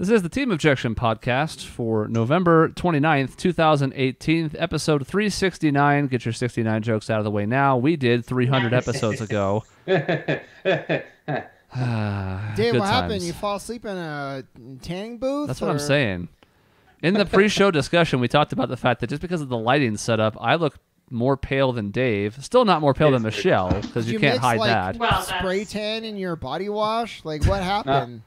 This is the Team Objection podcast for November 29th, 2018, episode 369. Get your 69 jokes out of the way now. We did 300 episodes ago. Dave, what happened? You fall asleep in a tanning booth? That's what I'm saying. In the pre-show discussion, we talked about the fact that just because of the lighting setup, I look more pale than Dave. Still not more pale than Michelle, because you can't hide that. Well, spray tan in your body wash? Like, what happened?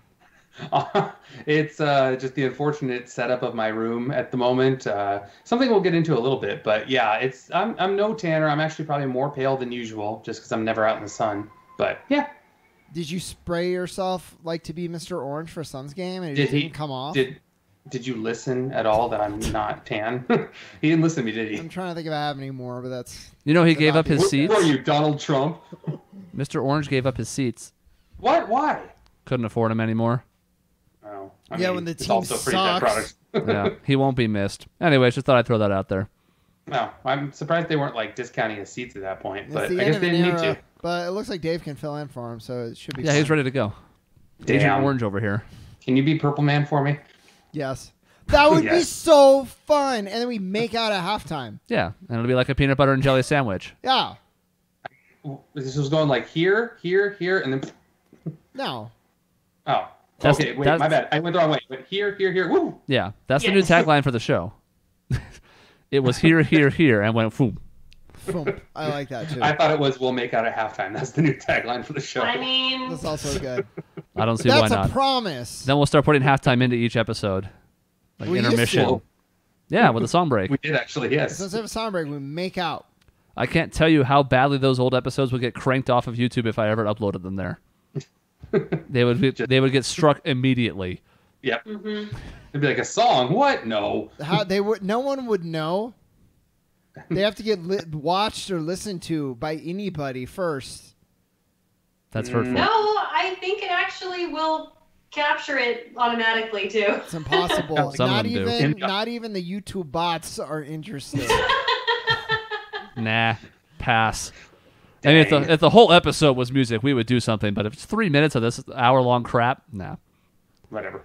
It's just the unfortunate setup of my room at the moment. Something we'll get into a little bit, but yeah, I'm no tanner. I'm actually probably more pale than usual, just because I'm never out in the sun. But yeah. Did you spray yourself like to be Mr. Orange for Suns game, and it didn't come off? Did you listen at all that I'm not tan? He didn't listen to me, did he? I'm trying to think if I have any more, but that's... he gave up his seats? Who are you, Donald Trump? Mr. Orange gave up his seats. What? Why? Couldn't afford them anymore. Oh, when the team sucks. Yeah, he won't be missed. Anyways, just thought I'd throw that out there. No, I'm surprised they weren't like discounting his seats at that point, but I guess they didn't need to. But it looks like Dave can fill in for him, so it should be fine. He's ready to go. Damn. Agent Orange over here. Can you be Purple Man for me? Yes. That would be so fun. And then we make out at halftime. Yeah, and it'll be like a peanut butter and jelly sandwich. Yeah. This was going like here, here, here, and then... No. Oh. Okay, wait, my bad. I went the wrong way. But here, here, here, woo! Yeah, that's the new tagline for the show. It was here, here, here, and went boom. Boom. I like that, too. I thought it was we'll make out at halftime. That's the new tagline for the show. I mean... That's also good. I don't see why not. That's a promise. Then we'll start putting halftime into each episode. Like intermission. Yeah, with a song break. We did actually, yes. So instead of a song break, we make out. I can't tell you how badly those old episodes would get cranked off of YouTube if I ever uploaded them there. They would get struck immediately. Yep. Mm-hmm. It'd be like a song. What? No. No one would know. They have to get watched or listened to by anybody first. That's hurtful. No, I think it actually will capture it automatically too. It's impossible. Not even the YouTube bots are interested. Nah, pass. I mean, if the whole episode was music, we would do something. But if it's 3 minutes of this hour-long crap, nah. Whatever.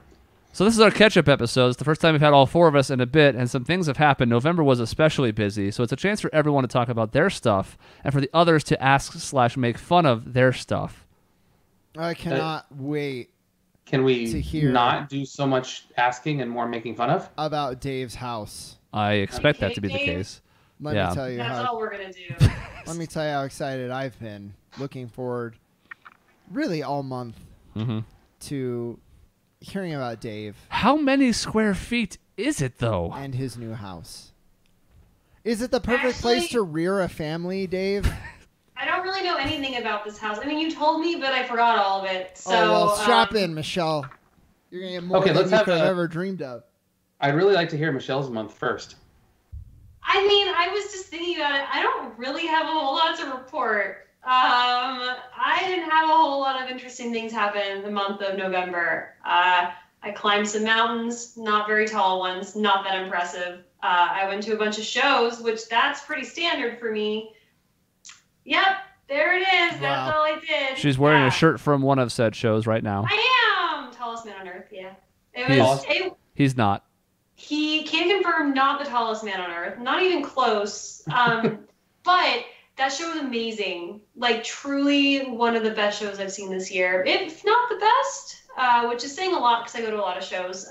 So this is our catch-up episode. It's the first time we've had all four of us in a bit, and some things have happened. November was especially busy, so it's a chance for everyone to talk about their stuff, and for the others to ask/make fun of their stuff. I cannot wait. Can we not do so much asking and more making fun of? About Dave's house. I expect that to be the case. Let me tell you. That's all we're going to do. Let me tell you how excited I've been. Looking forward really all month to hearing about Dave. How many square feet is it, though? And his new house. Is it the perfect place to rear a family, Dave? I don't really know anything about this house. I mean, you told me, but I forgot all of it. So, strap in, Michelle. You're going to get more than you could have ever dreamed of. I'd really like to hear Michelle's month first. I mean, I was just thinking about it. I don't really have a whole lot to report. I didn't have a whole lot of interesting things happen in the month of November. I climbed some mountains, not very tall ones, not that impressive. I went to a bunch of shows, which that's pretty standard for me. Yep, there it is. Wow. That's all I did. She's wearing a shirt from one of said shows right now. I am! Tallest man on earth, yeah. He's not. He can confirm not the tallest man on earth, not even close. But that show was amazing. Like, truly one of the best shows I've seen this year. If not the best, which is saying a lot because I go to a lot of shows.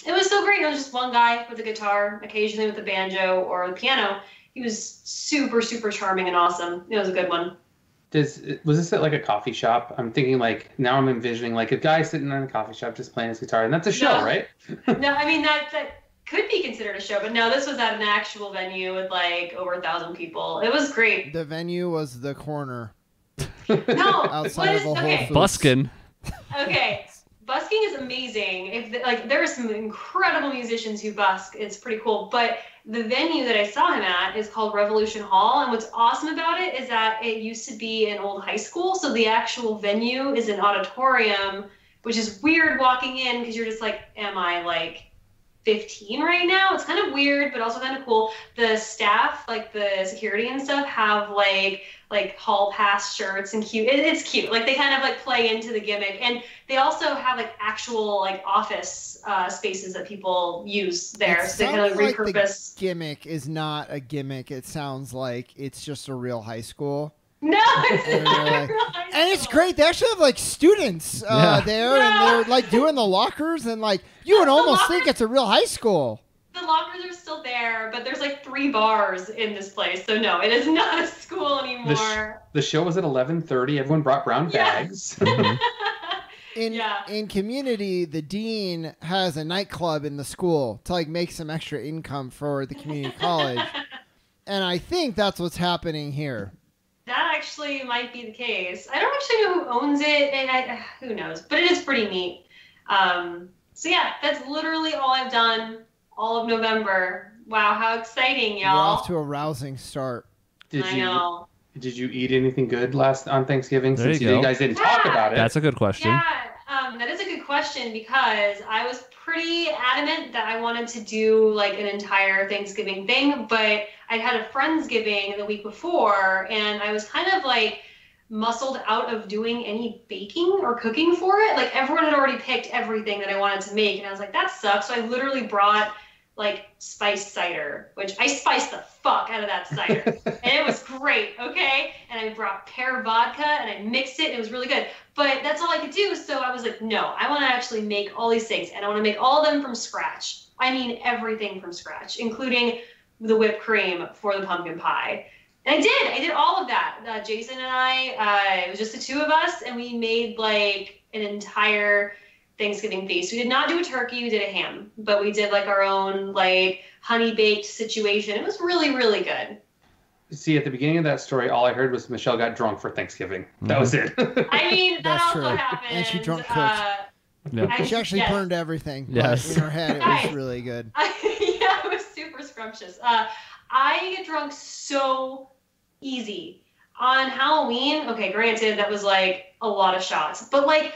It was so great. It was just one guy with a guitar, occasionally with a banjo or the piano. He was super, super charming and awesome. It was a good one. Was this at like a coffee shop? I'm thinking now I'm envisioning like a guy sitting in a coffee shop just playing his guitar, and that's a show, right? No, I mean that could be considered a show, but no, this was at an actual venue with like over 1,000 people. It was great. The venue was the corner. No, outside of a Whole Foods. Buskin'. Okay, busking is amazing. There are some incredible musicians who busk. It's pretty cool, but the venue that I saw him at is called Revolution Hall, and what's awesome about it is that it used to be an old high school, so the actual venue is an auditorium, which is weird walking in because you're just like, am I like 15 right now. It's kind of weird, but also kind of cool. The staff, like the security and stuff, have like hall pass shirts and cute. It's cute. Like they kind of like play into the gimmick, and they also have like actual like office spaces that people use there. So they kind of like repurpose. The gimmick is not a gimmick. It sounds like it's just a real high school. No, it's not and it's great. They actually have like students there, and they're like doing the lockers, and like you would almost think it's a real high school. The lockers are still there, but there's like 3 bars in this place, so no, it is not a school anymore. The show was at 11:30. Everyone brought brown bags. In Community, the dean has a nightclub in the school to like make some extra income for the community college, and I think that's what's happening here. That actually might be the case. I don't actually know who owns it, and who knows, but it is pretty neat. So yeah, that's literally all I've done all of November. Wow, how exciting, y'all. We're off to a rousing start. I know. Did you eat anything good on Thanksgiving? There since you guys didn't talk about it. That's a good question. Yeah, that is a good question because I was pretty adamant that I wanted to do like an entire Thanksgiving thing, but I'd had a Friendsgiving the week before, and I was kind of like muscled out of doing any baking or cooking for it. Like everyone had already picked everything that I wanted to make, and I was like, that sucks. So I literally brought like spiced cider, which I spiced the fuck out of that cider. And it was great, okay? And I brought pear vodka and I mixed it and it was really good. But that's all I could do, so I was like, no, I want to actually make all these things, and I want to make all of them from scratch. I mean everything from scratch, including the whipped cream for the pumpkin pie. And I did all of that. Jason and I, it was just the 2 of us, and we made like an entire Thanksgiving feast. We did not do a turkey, we did a ham, but we did like our own like honey baked situation. It was really, really good. See, at the beginning of that story, all I heard was Michelle got drunk for Thanksgiving. That was it. I mean, that also happened. And she drunk cooked. She actually burned everything. Yes. In her head, it was really good. Yeah, it was super scrumptious. I get drunk so easy. On Halloween, okay, granted, that was like a lot of shots, but like,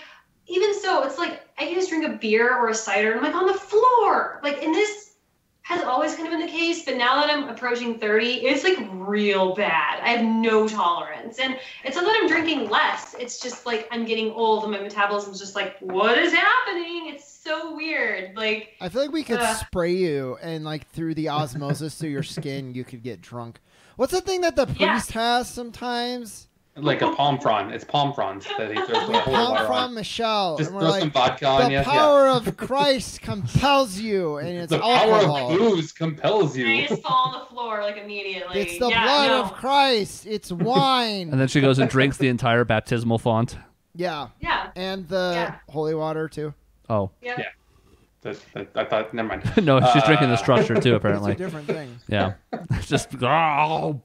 even so, it's like I can just drink a beer or a cider and I'm like on the floor. Like, and this has always kind of been the case, but now that I'm approaching 30, it's like real bad. I have no tolerance. And it's not that I'm drinking less. It's just like I'm getting old and my metabolism's just like, what is happening? It's so weird. Like, I feel like we could spray you and like through the osmosis through your skin, you could get drunk. What's the thing that the priest has sometimes? Like a palm frond. It's palm fronds that he throws the whole water on. Palm Michelle. Just throw some vodka on you. The power of Christ compels you, and it's alcohol. The power of booze compels you. You just fall on the floor like immediately. It's the blood of Christ. It's wine. And then she goes and drinks the entire baptismal font. Yeah. Yeah. And the holy water too. Oh. Yeah. I thought, never mind. No, she's drinking the structure too, apparently. It's a different thing. Yeah. Just, oh.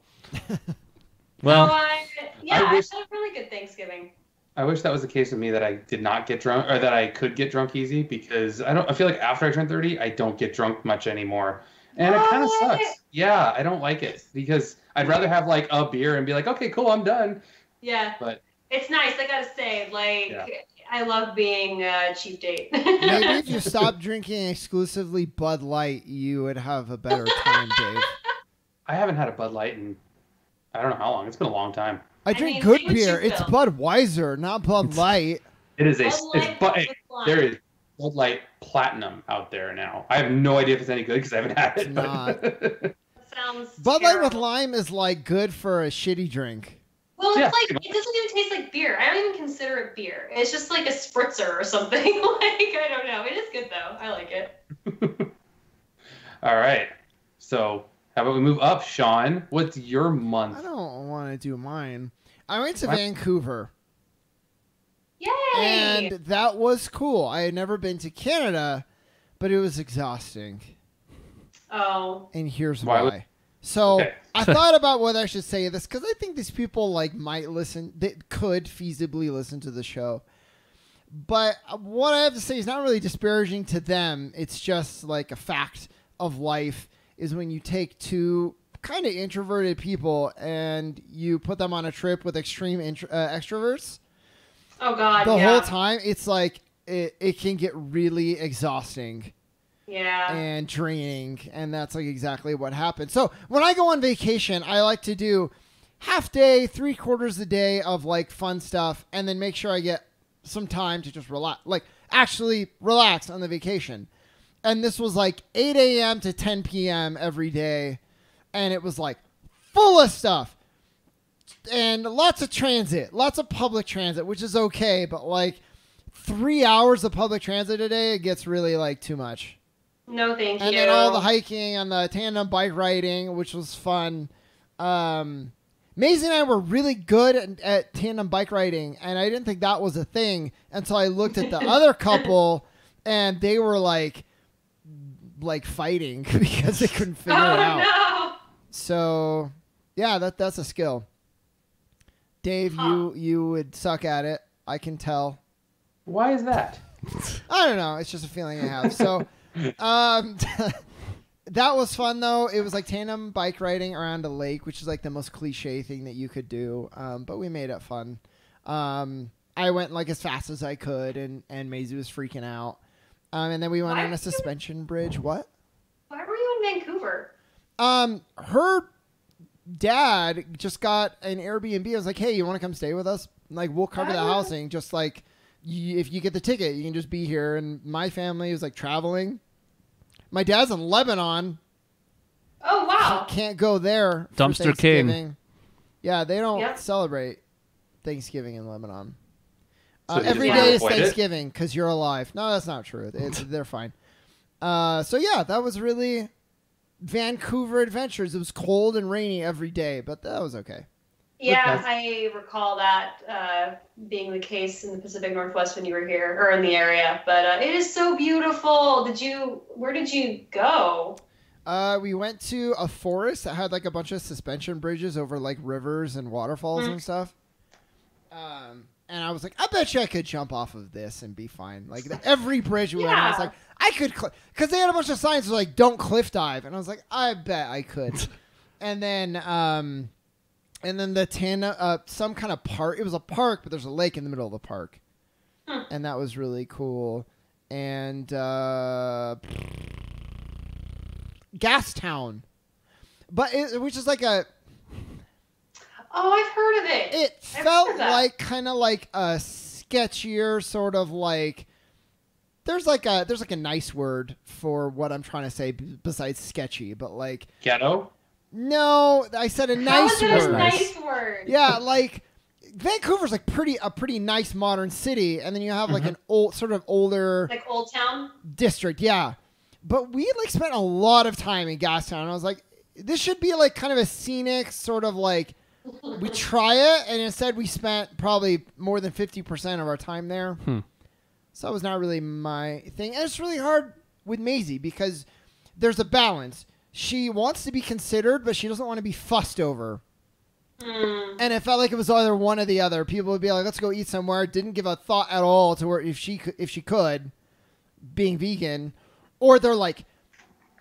Well, I had a really good Thanksgiving. I wish that was the case with me, that I did not get drunk, or that I could get drunk easy, because I feel like after I turn 30, I don't get drunk much anymore. And it kind of sucks. Yeah, I don't like it, because I'd rather have like a beer and be like, okay, cool, I'm done. Yeah. But it's nice, I gotta say, like, I love being a cheap date. Maybe if you stopped drinking exclusively Bud Light, you would have a better time, Dave. I haven't had a Bud Light in I don't know how long. It's been a long time. I drink good beer. It's Budweiser, not Bud Light. It is there is Bud Light Platinum out there now. I have no idea if it's any good because I haven't had it. It's not. Sounds Bud Light with lime is like good for a shitty drink. Well, it's like, it doesn't even taste like beer. I don't even consider it beer. It's just like a spritzer or something. Like, I don't know. It is good though. I like it. All right. So how about we move up, Shaun? What's your month? I don't want to do mine. I went to Vancouver. Yay! And that was cool. I had never been to Canada, but it was exhausting. Oh. And here's why. So I thought about whether I should say this, because I think these people might listen, that could feasibly listen to the show. But what I have to say is not really disparaging to them. It's just like a fact of life. Is when you take 2 kind of introverted people and you put them on a trip with extreme extroverts. Oh God! The whole time, it's like it can get really exhausting. and draining, and that's like exactly what happened. So when I go on vacation, I like to do half day, 3/4 a day of like fun stuff, and then make sure I get some time to just relax, like actually relax on the vacation. And this was like 8 a.m. to 10 p.m. every day, and it was like full of stuff. And lots of transit, lots of public transit, which is okay, but like 3 hours of public transit a day, it gets really like too much. No, thank you. And then all the hiking and the tandem bike riding, which was fun. Maisie and I were really good at tandem bike riding, and I didn't think that was a thing until I looked at the other couple, and they were like fighting because they couldn't figure it out. No. So, yeah, that's a skill. Dave, you would suck at it. I can tell. Why is that? I don't know. It's just a feeling I have. So, that was fun, though. It was like tandem bike riding around a lake, which is like the most cliche thing that you could do. But we made it fun. I went like as fast as I could, and Maisie was freaking out. And then we went on a suspension bridge. What? Why were you in Vancouver? Her dad just got an Airbnb. I was like, hey, you want to come stay with us? Like, we'll cover the housing. Just like, if you get the ticket, you can just be here. And my family was like traveling. My dad's in Lebanon. Oh, wow. So can't go there. Dumpster King. Yeah, they don't celebrate Thanksgiving in Lebanon. So every day is Thanksgiving because you're alive. No, that's not true. They're fine. So yeah, that was really Vancouver adventures. It was cold and rainy every day, but that was okay. Yeah, I recall that being the case in the Pacific Northwest when you were here, or in the area. But it is so beautiful. Where did you go? We went to a forest that had like a bunch of suspension bridges over like rivers and waterfalls and stuff. And I was like, I bet you I could jump off of this and be fine. Like every bridge we went on, I was like, I could, because they had a bunch of signs that were like, don't cliff dive, and I was like, I bet I could. And then the tandem, some kind of park. It was a park, but there's a lake in the middle of the park, and that was really cool. And Gastown, which is like a. Oh, I've heard of it. It felt like kind of like a sketchier sort of like. There's like a nice word for what I'm trying to say besides sketchy, but like ghetto. No, I said a nice word. A nice word. Yeah, like Vancouver's like a pretty nice modern city, and then you have like an old sort of older like Old Town district. Yeah, but we like spent a lot of time in Gastown. And I was like, this should be like kind of a scenic sort of like. We try it, and instead we spent probably more than 50% of our time there. So that was not really my thing. And it's really hard with Maisie because there's a balance. She wants to be considered, but she doesn't want to be fussed over. And it felt like it was either one or the other. People would be like, let's go eat somewhere. Didn't give a thought at all to her if she could, being vegan. Or they're like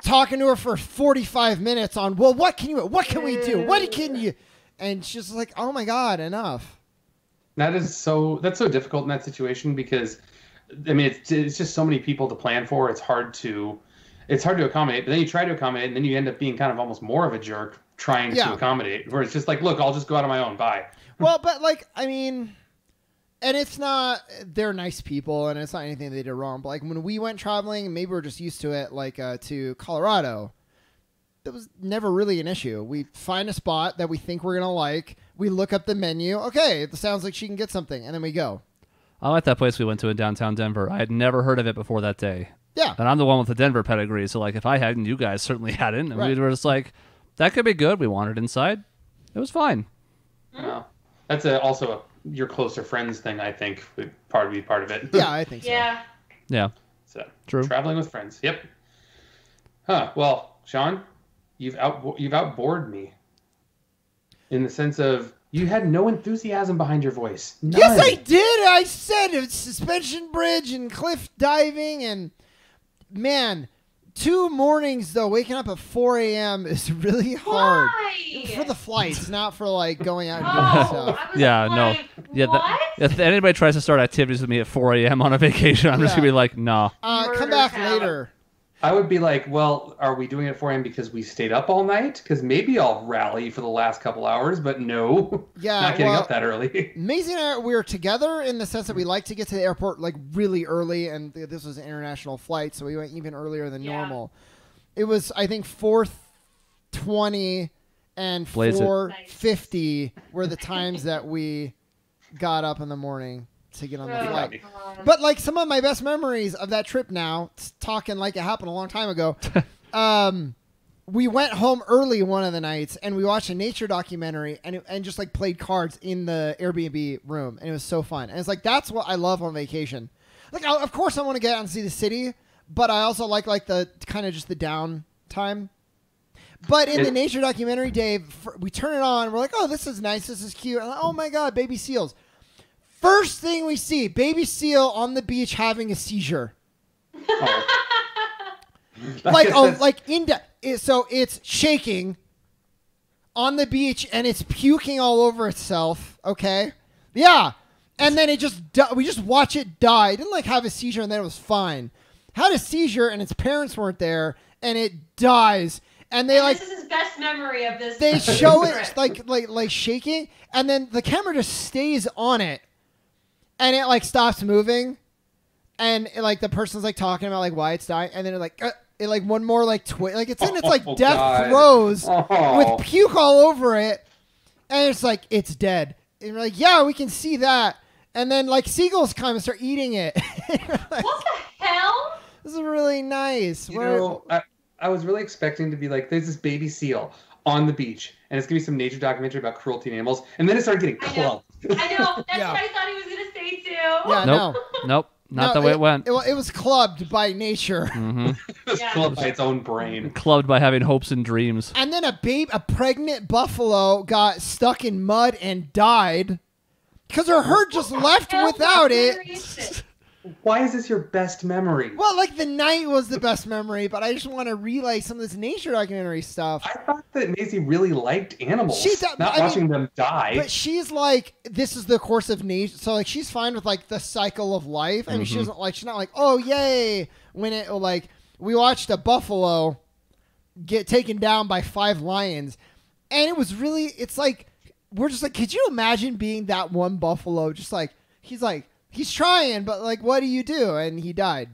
talking to her for 45 minutes on, well, what can we do? What can you... And she's like, "Oh my God, enough." That's so difficult in that situation because, I mean, it's just so many people to plan for. It's hard to accommodate. But then you try to accommodate, and then you end up being kind of almost more of a jerk trying to accommodate. Where it's just like, look, I'll just go out on my own. Bye. Well, but like, I mean, and it's not. They're nice people, and it's not anything they did wrong. But like when we went traveling, maybe we're just used to it. Like to Colorado. That was never really an issue. We find a spot that we think we're going to like. We look up the menu. Okay, it sounds like she can get something. And then we go. I like that place we went to in downtown Denver. I had never heard of it before that day. Yeah. And I'm the one with the Denver pedigree. So, like, if I hadn't, you guys certainly hadn't. And we were just like, that could be good. We wanted inside. It was fine. No. That's also your closer friends thing, I think, would be part of it. Yeah, I think so. Yeah. So, true. Traveling with friends. Yep. Huh. Well, Shaun, you've outbored me in the sense of you had no enthusiasm behind your voice. None. Yes, I did. I said it's suspension bridge and cliff diving, and man, 2 mornings though, waking up at 4 a.m. is really hard. Why? For the flights, not for like going out and doing stuff. Yeah, no. Yeah, if anybody tries to start activities with me at 4 a.m. on a vacation, I'm just gonna be like, nah. Come back later. I would be like, well, are we doing it for him because we stayed up all night? Because maybe I'll rally for the last couple hours, but no. Yeah, not getting up that early. Maisie and I, we were together in the sense that we like to get to the airport like really early, and this was an international flight, so we went even earlier than normal. It was, I think, 4:20 and 4:50 were the times that we got up in the morning to get on the flight. But like some of my best memories of that trip now, talking like it happened a long time ago, we went home early one of the nights and we watched a nature documentary and just like played cards in the Airbnb room, and it was so fun. And it's like, that's what I love on vacation. Like, of course I want to get out and see the city, but I also like the kind of just the down time. But in the nature documentary, Dave, we turn it on. We're like, oh, this is nice. This is cute. And like, oh, my God, baby seals. First thing we see, baby seal on the beach having a seizure. Oh. So it's shaking on the beach and it's puking all over itself. Okay. Yeah. And then we just watch it die. It didn't like have a seizure and then it was fine. Had a seizure and its parents weren't there and it dies. And this is his best memory of this. They show it like shaking, and then the camera just stays on it, and it like stops moving, and the person's like talking about like why it's dying, and then it like one more like it's in its like death throes with puke all over it, and it's like it's dead, and we're like, yeah, we can see that, and then like seagulls come and start eating it. Like, what the hell? This is really nice. I was really expecting to be like, there's this baby seal on the beach, and it's going to be some nature documentary about cruelty to animals, and then it started getting clubbed. I know. That's what I thought he was going to say, too. Yeah, Nope. Not the way it went. It was clubbed by nature. Mm-hmm. It was clubbed by its own brain. Clubbed by having hopes and dreams. And then a pregnant buffalo got stuck in mud and died because her herd just left without it. Why is this your best memory? Well, like the night was the best memory, but I just want to relay some of this nature documentary stuff. I thought that Maisie really liked animals, not watching them die. But she's like, this is the course of nature. So like, she's fine with like the cycle of life. I mean, she's not like, oh yay, when it like we watched a buffalo get taken down by 5 lions, and it was really, it's like we're just like, could you imagine being that one buffalo? Just like he's trying, but like, what do you do? And he died.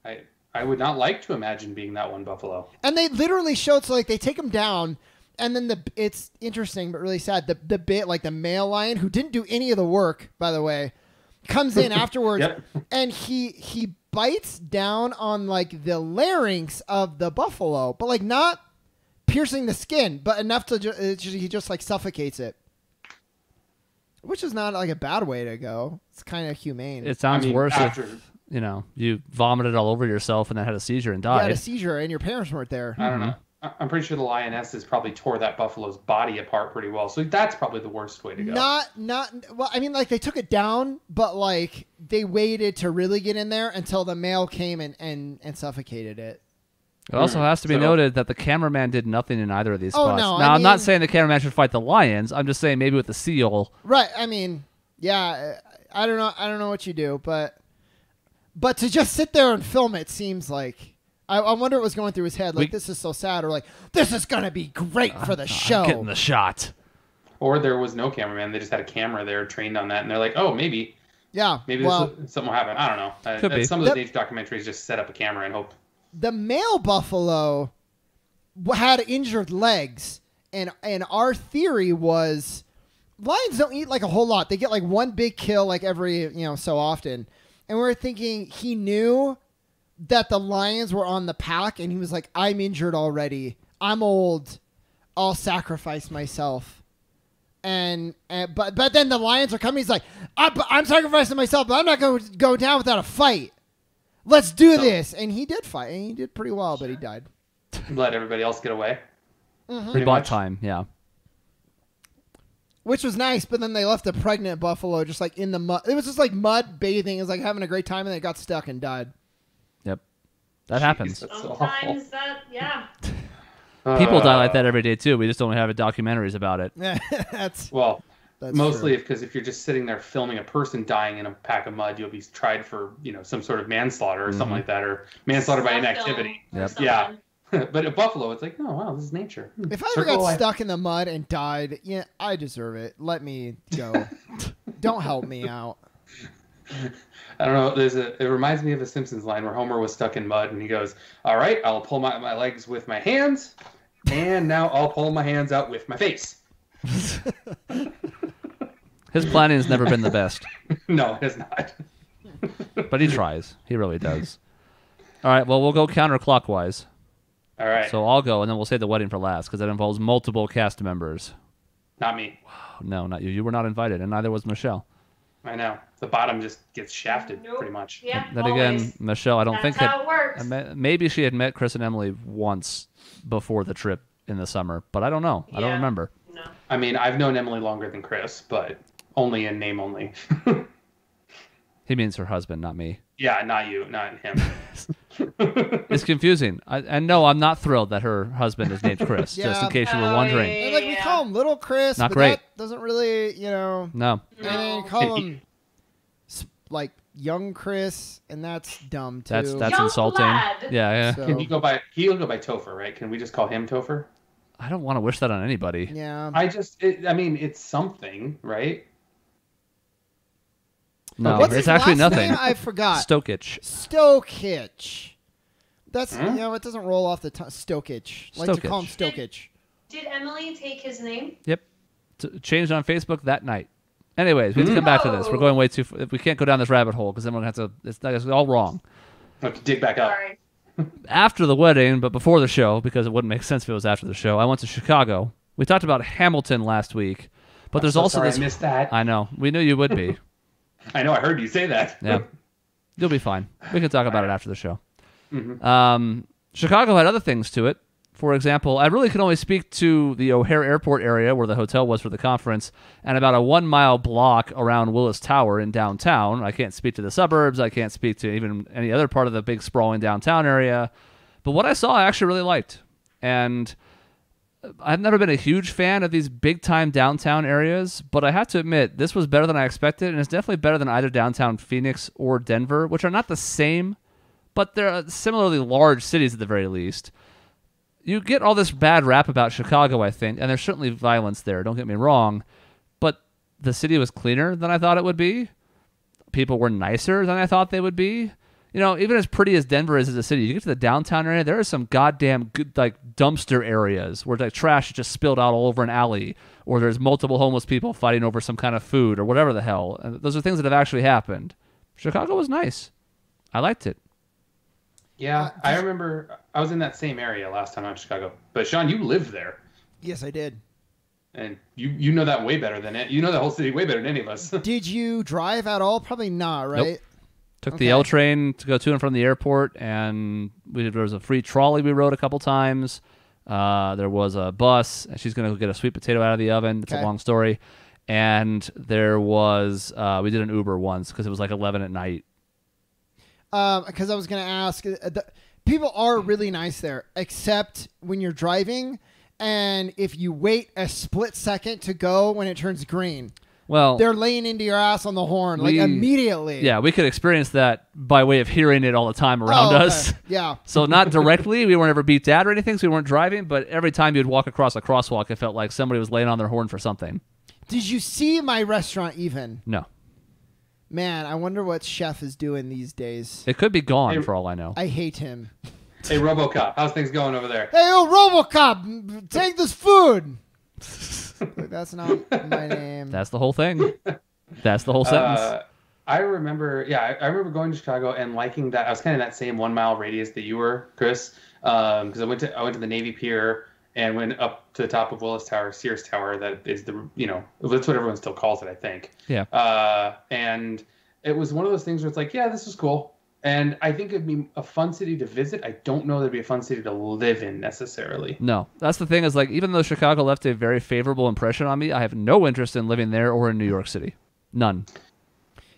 I would not like to imagine being that one buffalo. And they literally showed, so like they take him down, and then it's interesting but really sad. The male lion, who didn't do any of the work, by the way, comes in afterwards, and he bites down on like the larynx of the buffalo, but like not piercing the skin, but enough to he just like suffocates it. Which is not like a bad way to go. It's kind of humane. It sounds worse if, you vomited all over yourself and then had a seizure and died. You had a seizure and your parents weren't there. I don't know. I'm pretty sure the lionesses probably tore that buffalo's body apart pretty well. So that's probably the worst way to go. Well, I mean, like they took it down, but like they waited to really get in there until the male came and suffocated it. It also has to be noted that the cameraman did nothing in either of these spots. No, now, I'm not saying the cameraman should fight the lions. I'm just saying maybe with the seal. Right. I mean, yeah, I don't know. I don't know what you do, but to just sit there and film it seems like, I wonder what was going through his head. Like, this is so sad, or like, this is going to be great for the show. I'm getting the shot. Or there was no cameraman. They just had a camera there trained on that. And they're like, oh, maybe. Yeah. Maybe something will happen. I don't know. Could be. Some of those nature documentaries just set up a camera and hope. The male buffalo had injured legs, and our theory was lions don't eat like a whole lot. They get like one big kill like every so often, and we're thinking he knew that the lions were on the pack, and he was like, I'm injured already. I'm old. I'll sacrifice myself. But then the lions are coming. He's like, I'm sacrificing myself, but I'm not going to go down without a fight. Let's do this. And he did fight, and he did pretty well, but he died. Let everybody else get away. He bought time, yeah. Which was nice, but then they left a pregnant buffalo just like in the mud. It was just like mud bathing. It was like having a great time, and then it got stuck and died. Yep. That happens. Sometimes yeah. People die like that every day, too. We just don't have documentaries about it. That's well, Mostly because if you're just sitting there filming a person dying in a pack of mud, you'll be tried for, some sort of manslaughter or something like that, or manslaughter by inactivity. Yeah. But at Buffalo, it's like, oh, wow, this is nature. If I ever got stuck in the mud and died, I deserve it. Let me go. Don't help me out. I don't know. It reminds me of a Simpsons line where Homer was stuck in mud and he goes, all right, I'll pull my legs with my hands, and now I'll pull my hands out with my face. His planning has never been the best. No, it has not. But he tries. He really does. All right, well, we'll go counterclockwise. All right. So I'll go, and then we'll save the wedding for last, because that involves multiple cast members. Not me. No, not you. You were not invited, and neither was Michelle. I know. The bottom just gets shafted pretty much. Yeah, then again, Michelle, I don't think how it works. Maybe she had met Chris and Emily once before the trip in the summer, but I don't know. I don't remember. No. I mean, I've known Emily longer than Chris, but only in name only. He means her husband, not me. Yeah, not you, not him. It's confusing. And no, I'm not thrilled that her husband is named Chris, just in case you were wondering. And we call him Little Chris, not but great. That doesn't really, No. And then you call him like Young Chris, and that's dumb too. That's Young insulting. lad. Yeah. So- He'll go by Topher, right? Can we just call him Topher? I don't want to wish that on anybody. Yeah. It's something, right? No, What's it's his actually last nothing. name? I forgot. Stokich. That's it doesn't roll off the tongue. Stokich. Like to call him Stokich. Did Emily take his name? Yep. Changed on Facebook that night. Anyways, we have to come back to this. We're going way too. We can't go down this rabbit hole because then we're gonna have to. It's all wrong. Okay, dig back up. Sorry. After the wedding, but before the show, because it wouldn't make sense if it was after the show, I went to Chicago. We talked about Hamilton last week, but there's also this. I missed that. I know. We knew you would be. I know. I heard you say that. Yeah. You'll be fine. We can talk about it after the show. Mm-hmm. Chicago had other things to it. For example, I really could only speak to the O'Hare Airport area where the hotel was for the conference and about a 1 mile block around Willis Tower in downtown. I can't speak to the suburbs. I can't speak to even any other part of the big sprawling downtown area. But what I saw, I actually really liked. And I've never been a huge fan of these big-time downtown areas, but I have to admit, this was better than I expected, and it's definitely better than either downtown Phoenix or Denver, which are not the same, but they're similarly large cities at the very least. You get all this bad rap about Chicago, I think, and there's certainly violence there, don't get me wrong, but the city was cleaner than I thought it would be. People were nicer than I thought they would be. You know, even as pretty as Denver is as a city, you get to the downtown area, there are some goddamn good, dumpster areas where trash is just spilled out all over an alley, or there's multiple homeless people fighting over some kind of food or whatever the hell. And those are things that have actually happened. Chicago was nice. I liked it. Yeah, I remember I was in that same area last time I was in Chicago. But Shaun, you lived there. Yes, I did. And you know that way better than it. You know the whole city way better than any of us. Did you drive at all? Probably not, right? Nope. Took the L train to go to and from the airport, and there was a free trolley we rode a couple times. There was a bus, and she's going to go get a sweet potato out of the oven. It's a long story. And there was, we did an Uber once because it was like 11 at night. Because I was going to ask, people are really nice there, except when you're driving, and if you wait a split second to go when it turns green. Well, they're laying into your ass on the horn immediately. Yeah, we could experience that by way of hearing it all the time around us. Yeah. So not directly, we weren't ever beat down or anything, so we weren't driving, but every time you'd walk across a crosswalk, it felt like somebody was laying on their horn for something. Did you see my restaurant even? No. Man, I wonder what Chef is doing these days. It could be gone for all I know. I hate him. Hey, RoboCop, how's things going over there? Hey, RoboCop, take this food. That's not my name. That's the whole thing. That's the whole sentence. I remember going to Chicago and liking that. I was kind of in that same 1 mile radius that you were, Chris, because I went to the Navy Pier and went up to the top of Willis Tower, Sears Tower. That is that's what everyone still calls it, I think. Yeah. And it was one of those things where it's like, yeah, this is cool. And I think it'd be a fun city to visit. I don't know that it'd be a fun city to live in necessarily. No. That's the thing is, even though Chicago left a very favorable impression on me, I have no interest in living there or in New York City. None.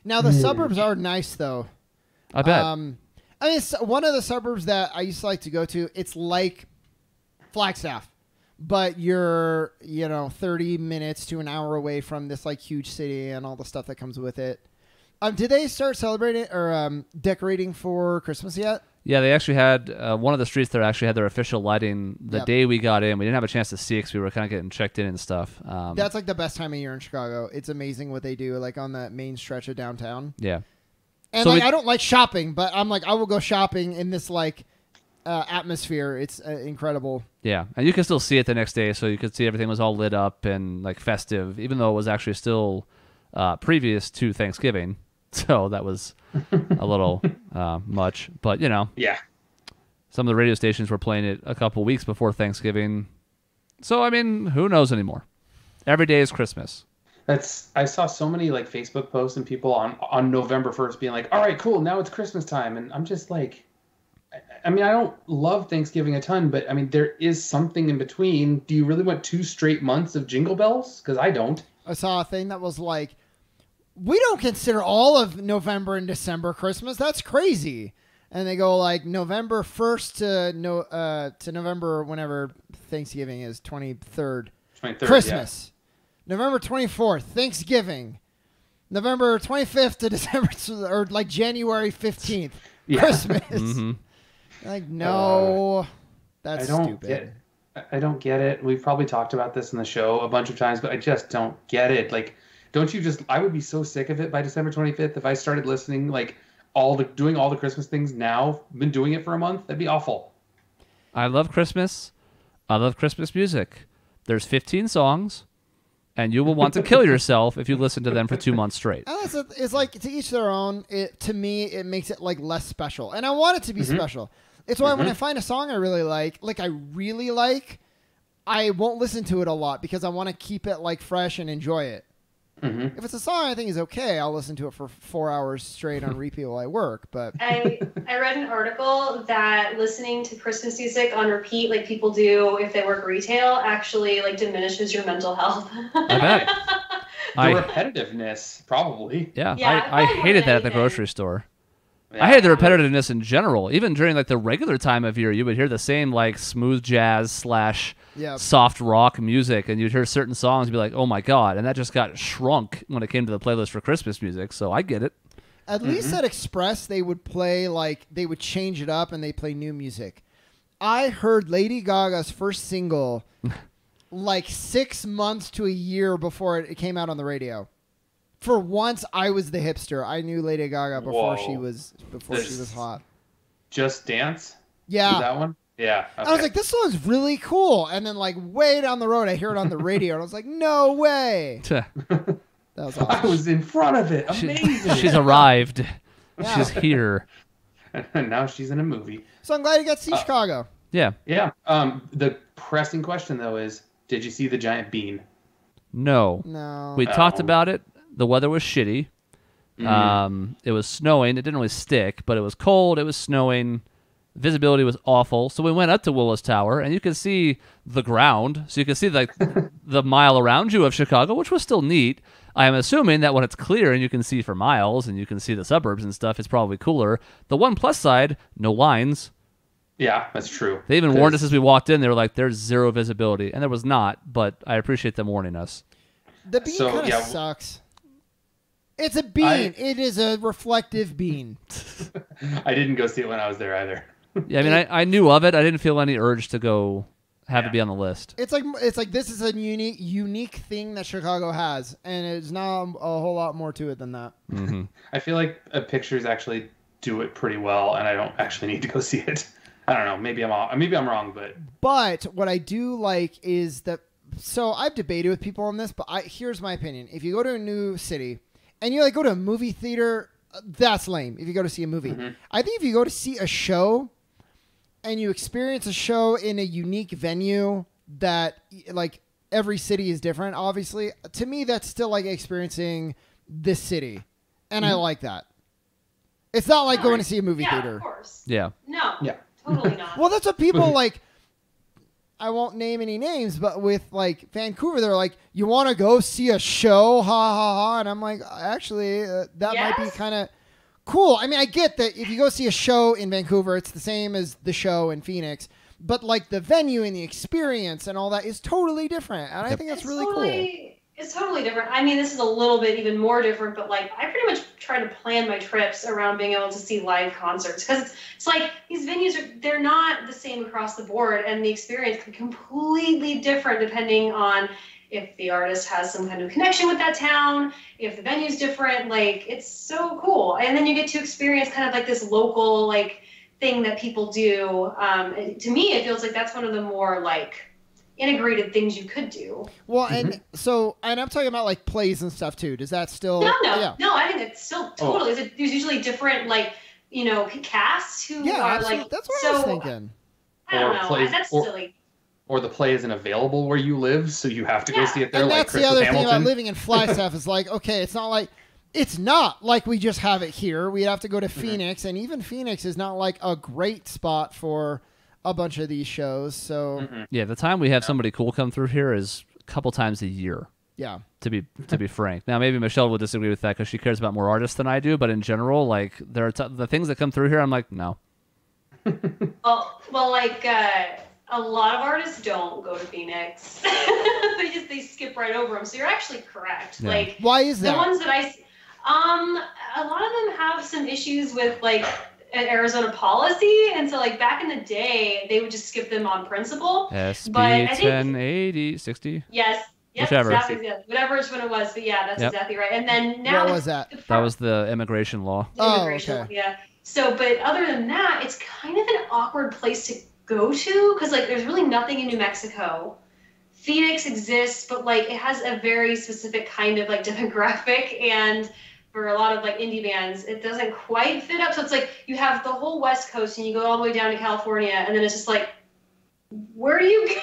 Now, the suburbs are nice, though. I bet. One of the suburbs that I used to like to go to, it's like Flagstaff. but you're 30 minutes to an hour away from this like huge city and all the stuff that comes with it. Did they start celebrating or decorating for Christmas yet? Yeah, they actually had one of the streets there actually had their official lighting the day we got in. We didn't have a chance to see it because we were kind of getting checked in and stuff. That's like the best time of year in Chicago. It's amazing what they do like on that main stretch of downtown. Yeah. And so I don't like shopping, but I'm like, I will go shopping in this like atmosphere. It's incredible. Yeah, and you can still see it the next day, so you could see everything was all lit up and like festive, even though it was actually still previous to Thanksgiving. So that was a little much, but Yeah. Some of the radio stations were playing it a couple weeks before Thanksgiving. So I mean, who knows anymore? Every day is Christmas. I saw so many like Facebook posts and people on November 1st being like, all right, cool, now it's Christmas time. And I'm just like, I mean, I don't love Thanksgiving a ton, but I mean, there is something in between. Do you really want 2 straight months of Jingle Bells? Because I don't. I saw a thing that was like, we don't consider all of November and December Christmas. That's crazy. And they go like November 1st to November whenever Thanksgiving is 23rd. Christmas. Yeah. November 24th, Thanksgiving. November 25th to December or like January 15th, Christmas. Mm-hmm. Like no, that's stupid. I don't get it. We've probably talked about this in the show a bunch of times, but I just don't get it. Like, don't you just? I would be so sick of it by December 25th if I started listening like doing all the Christmas things now. Been doing it for a month. That'd be awful. I love Christmas. I love Christmas music. There's 15 songs, and you will want to kill yourself if you listen to them for 2 months straight. It's like to each their own. To me, it makes it like less special, and I want it to be special. It's why when I find a song I really like, I won't listen to it a lot because I want to keep it like fresh and enjoy it. Mm-hmm. If it's a song I think is okay, I'll listen to it for 4 hours straight on repeat while I work. But I read an article that listening to Christmas music on repeat, like people do if they work retail, actually like diminishes your mental health. I bet. The repetitiveness, probably. Yeah, I hated that at the grocery store. Yeah. I hated the repetitiveness in general. Even during like the regular time of year, you would hear the same like smooth jazz / soft rock music, and you'd hear certain songs and be like, oh my God. And that just got shrunk when it came to the playlist for Christmas music. So I get it. At least at Express, they would play they would change it up and they play new music. I heard Lady Gaga's first single like 6 months to a year before it came out on the radio. For once, I was the hipster. I knew Lady Gaga before she was hot. Just Dance? Yeah. Was that one? Yeah. Okay. I was like, this song's really cool. And then like way down the road, I hear it on the radio, and I was like, no way. That was awesome. I was in front of it. Amazing. She's arrived. Yeah. She's here. And now she's in a movie. So I'm glad you got to see Chicago. Yeah. Yeah. The pressing question, though, is did you see the giant bean? No. We talked about it. The weather was shitty. It was snowing. It didn't really stick, but it was cold. It was snowing. Visibility was awful. So we went up to Willis Tower, and you could see the ground. So you could see like the mile around you of Chicago, which was still neat. I am assuming that when it's clear and you can see for miles and you can see the suburbs and stuff, it's probably cooler. The one plus side, no lines. Yeah, that's true. They even warned us as we walked in. They were like, there's zero visibility. And there was not, but I appreciate them warning us. The bean kind of sucks. It's a bean. It is a reflective bean. I didn't go see it when I was there either. Yeah, I mean, I knew of it. I didn't feel any urge to go have it be on the list. It's like this is a unique thing that Chicago has, and it's not a whole lot more to it than that. Mm-hmm. I feel like pictures actually do it pretty well, and I don't actually need to go see it. I don't know. Maybe I'm wrong, but what I do like is that. So I've debated with people on this, but here's my opinion: if you go to a new city and you like go to a movie theater, that's lame. If you go to see a movie, I think if you go to see a show and you experience a show in a unique venue that like every city is different, obviously, to me that's still like experiencing this city, and I like that. It's not like going to see a movie theater. Of course. Yeah. No. Yeah. Totally not. Well, that's what people like. I won't name any names, but with like Vancouver, they're like, "You want to go see a show?" Ha ha ha! And I'm like, actually, that might be kind of cool. I mean, I get that if you go see a show in Vancouver, it's the same as the show in Phoenix. but like the venue and the experience and all that is totally different, and I think that's really cool. It's totally different. I mean, this is a little bit even more different, but like I pretty much try to plan my trips around being able to see live concerts, because it's like these venues they're not the same across the board, and the experience can be completely different depending on if the artist has some kind of connection with that town, if the venue's different. Like, it's so cool, and then you get to experience kind of like this local like thing that people do. To me, it feels like that's one of the more like integrated things you could do. Well, and I'm talking about like plays and stuff too. Does that still? No, I think it's still totally. There's usually different like casts who are like. That's what I was thinking. I don't know. That's silly. Or the play isn't available where you live, so you have to go see it there. And like that's the other thing about living in Flagstaff is like, okay, it's not like we just have it here. We'd have to go to Phoenix, and even Phoenix is not like a great spot for a bunch of these shows. So yeah, the time we have somebody cool come through here is a couple times a year. Yeah. To be frank. Now maybe Michelle will disagree with that because she cares about more artists than I do, but in general, like there are the things that come through here, I'm like, no. well, like a lot of artists don't go to Phoenix. they skip right over them. So you're actually correct. Yeah. Like, why is that? The ones that a lot of them have some issues with like an Arizona policy, and so like back in the day they would just skip them on principle. SB but 1080 60. Yes. Whichever. Exactly, yeah. Whatever which one it was, but yeah, that's exactly right. And then now what was that? That was the immigration law. Okay. Yeah. So, but other than that, it's kind of an awkward place to go to, because like there's really nothing in New Mexico. Phoenix exists, but like it has a very specific kind of like demographic, and for a lot of like indie bands it doesn't quite fit up. So it's like you have the whole West Coast and you go all the way down to California, and then it's just like, where do you go?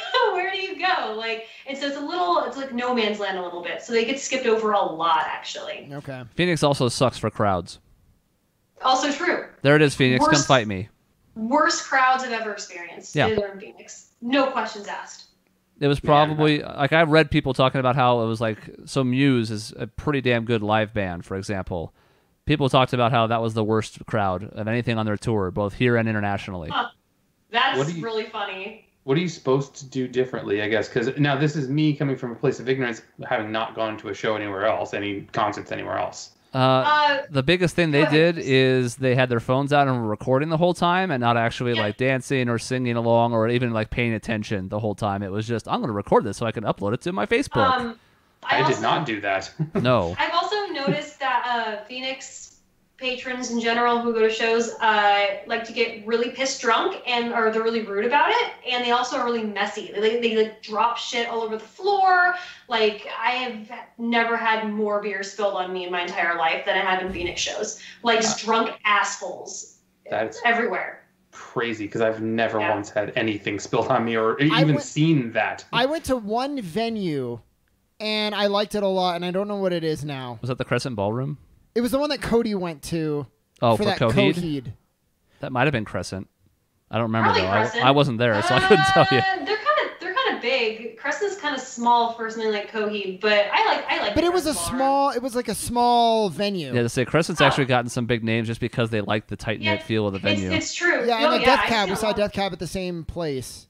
Like, and so it's like no man's land a little bit, so they get skipped over a lot actually. Okay. Phoenix also sucks for crowds. Also true. There it is, Phoenix. Come fight me. Worst crowds I've ever experienced. Yeah. In Phoenix. No questions asked. It was probably like I've read people talking about how it was like, so Muse is a pretty damn good live band, for example. People talked about how that was the worst crowd of anything on their tour, both here and internationally. Huh. That's really funny. What are you supposed to do differently, I guess? Because now this is me coming from a place of ignorance, having not gone to a show anywhere else, any concerts anywhere else. The biggest thing they did is they had their phones out and were recording the whole time and not actually like dancing or singing along or even like paying attention the whole time. It was just, I'm going to record this so I can upload it to my Facebook. I did not do that. No. I've also noticed that Phoenix patrons in general who go to shows like to get really pissed drunk, and or they're really rude about it, and they also are really messy. They like drop shit all over the floor. Like, I have never had more beer spilled on me in my entire life than I have in Phoenix shows. Like, just drunk assholes. That's everywhere. Crazy, because I've never once had anything spilled on me or even seen that. I went to one venue and I liked it a lot, and I don't know what it is now. Was that the Crescent Ballroom? It was the one that Cody went to. Oh, for that Coheed? That might have been Crescent. I don't remember, though. Crescent. I wasn't there, so I couldn't tell you. They're kind of big. Crescent's kind of small for something like Coheed, but I like. But it was like a small venue. Yeah, to say Crescent's actually gotten some big names just because they like the tight knit feel of the venue. It's true. Yeah, and Death Cab. We saw Death Cab at the same place.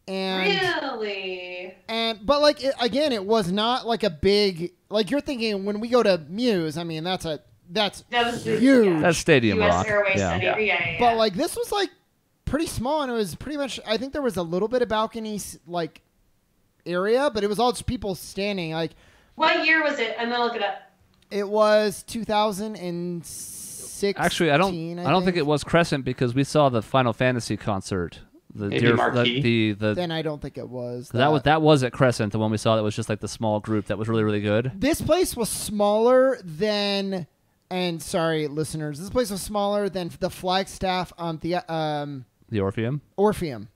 And really? But like again, it was not like a big, like you're thinking when we go to Muse. I mean, that's huge. That's Stadium US Rock. Airways yeah. But like this was like pretty small, and it was pretty much. I think there was a little bit of balcony like area, but it was all just people standing. Like, what year was it? I'm gonna look it up. It was 2006. Actually, I don't think it was Crescent, because we saw the Final Fantasy concert. Marquee? Then I don't think it was. That was at Crescent, the one we saw that was just like the small group that was really, really good. This place was smaller than, and sorry listeners, this place was smaller than the Flagstaff the Orpheum. Orpheum.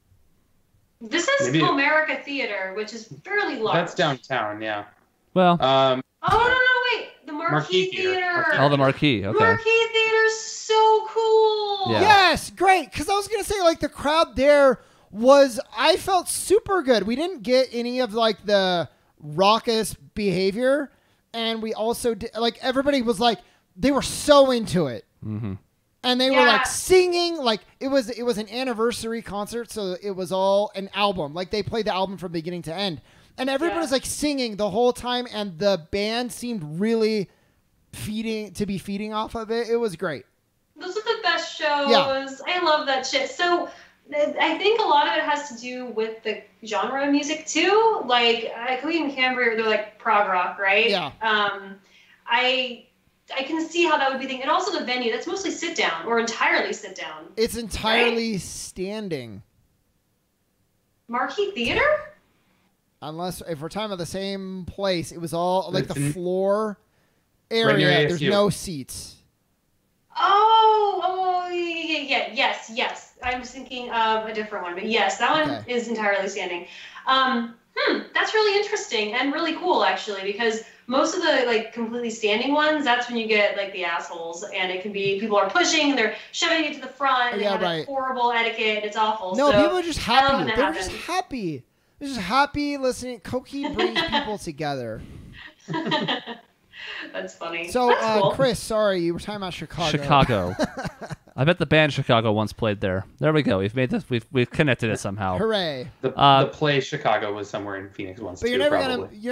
This is Comerica Theater, which is fairly large. That's downtown, yeah. Well. Oh no, wait, the Marquee Theater. Oh, the Marquee. Okay. Marquee Theater's so cool. Yeah. Yes, great. Because I was gonna say, like, the crowd there was, I felt super good. We didn't get any of like the raucous behavior, and we also did, like, everybody was like, they were so into it. Mm-hmm. And they were like singing, like it was an anniversary concert, so it was all an album. Like they played the album from beginning to end. And everybody was like singing the whole time, and the band seemed really feeding off of it. It was great. Those are the best shows. Yeah. I love that shit. So I think a lot of it has to do with the genre of music too. Like Cody and Cambrian, they're like prog rock, right? Yeah. I can see how that would be thing. And also the venue, that's mostly sit down or entirely sit down. It's entirely standing. Marquee Theater? Unless, if we're talking about the same place, it was all like the floor area. There's no seats. Yes. I'm just thinking of a different one, but yes, that one is entirely standing. That's really interesting and really cool, actually, because most of the like completely standing ones, that's when you get like the assholes, and it can be people are pushing, and they're shoving it to the front, and they have like, horrible etiquette, and it's awful. No, people are just happy. They're just happy. They're just happy listening. Koki brings people together. That's funny. So, that's cool. Chris, sorry, you were talking about Chicago. Chicago. I bet the band Chicago once played there. There we go. We've made this. We've connected it somehow. Hooray! The play Chicago was somewhere in Phoenix once. But you're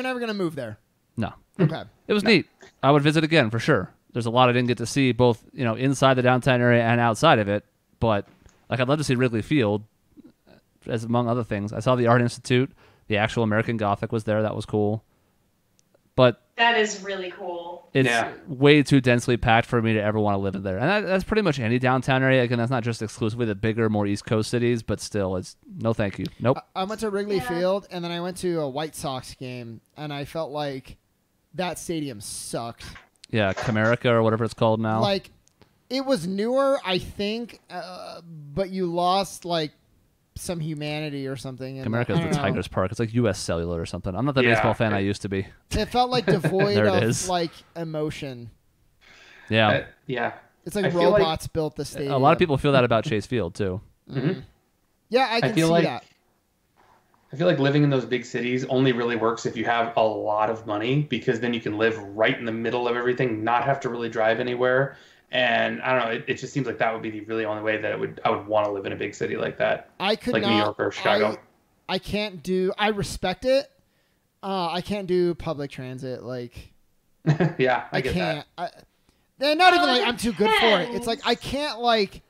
never gonna move there. No. Okay. It was neat. I would visit again for sure. There's a lot I didn't get to see, both inside the downtown area and outside of it. But like, I'd love to see Wrigley Field, as among other things. I saw the Art Institute. The actual American Gothic was there. That was cool. But that is really cool. It's way too densely packed for me to ever want to live in there. And that's pretty much any downtown area. Again, that's not just exclusively the bigger, more East Coast cities, but still, it's no thank you. Nope. I went to Wrigley Field, and then I went to a White Sox game, and I felt like that stadium sucked. Yeah, Comerica or whatever it's called now. Like, it was newer, I think, but you lost, like, some humanity or something. Comerica's the Tigers Park. It's like U.S. Cellular or something. I'm not the baseball fan I used to be. It felt like devoid of like emotion. Yeah. It's like robots built the stadium. A lot of people feel that about Chase Field too. Mm-hmm. Yeah, I can see that. I feel like living in those big cities only really works if you have a lot of money, because then you can live right in the middle of everything, not have to really drive anywhere. And I don't know, it just seems like that would be the really only way that I would want to live in a big city like that. I could like not, New York or Chicago. I can't do. I respect it. I can't do public transit. Like, yeah, I get can't. They're not even like I'm too good for it. It's like I can't like.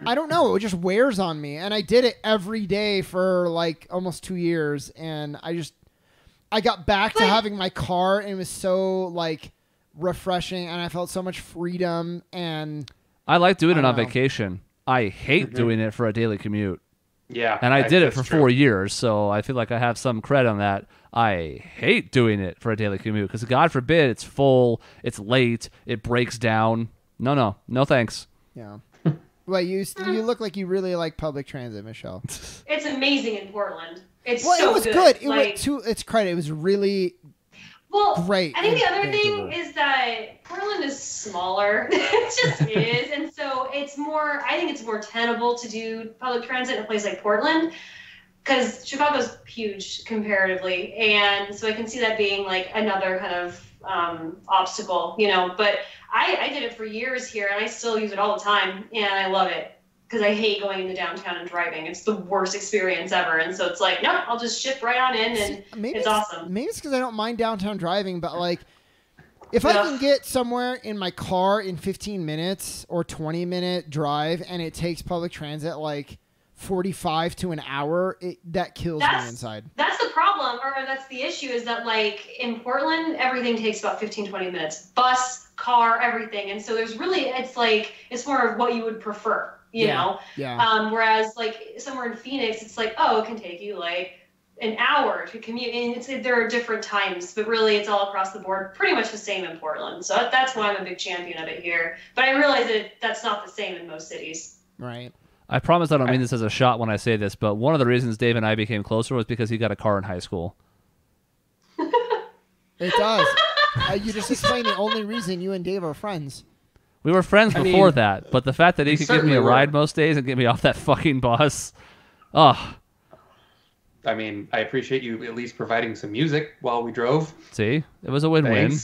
I don't know. It just wears on me, and I did it every day for like almost 2 years, and I got back to having my car, and it was so like refreshing, and I felt so much freedom. And I like doing it on vacation. I hate doing it for a daily commute. Yeah, and I did it for 4 years, so I feel like I have some credit on that. I hate doing it for a daily commute because, God forbid, it's full, it's late, it breaks down. No thanks. Yeah. Well, you look like you really like public transit, Michelle. It's amazing in Portland. It was good. Its credit, it was really great. I think the other thing is that Portland is smaller. It just is. And so I think it's more tenable to do public transit in a place like Portland, because Chicago's huge comparatively. And so I can see that being like another kind of obstacle, but I did it for years here, and I still use it all the time, and I love it because I hate going into downtown and driving. It's the worst experience ever. And so it's like, nope, I'll just ship right on in, and it's awesome. Maybe it's because I don't mind downtown driving, but like if I can get somewhere in my car in 15 minutes or 20-minute drive, and it takes public transit like 45 to an hour, that kills me inside. That's the problem, or that's the issue, is that like in Portland, everything takes about 15, 20 minutes. Bus, car, everything. And so there's really, it's more of what you would prefer, you know? Yeah. Whereas like somewhere in Phoenix, it's like, it can take you like an hour to commute. And there are different times, but really it's all across the board, pretty much the same in Portland. So that's why I'm a big champion of it here. But I realize that that's not the same in most cities. Right. I promise I don't mean this as a shot when I say this, but one of the reasons Dave and I became closer was because he got a car in high school. It does. You just explained the only reason you and Dave are friends. We were friends before that, but the fact that he could give me a ride most days and get me off that fucking bus, I appreciate you at least providing some music while we drove. See? It was a win-win.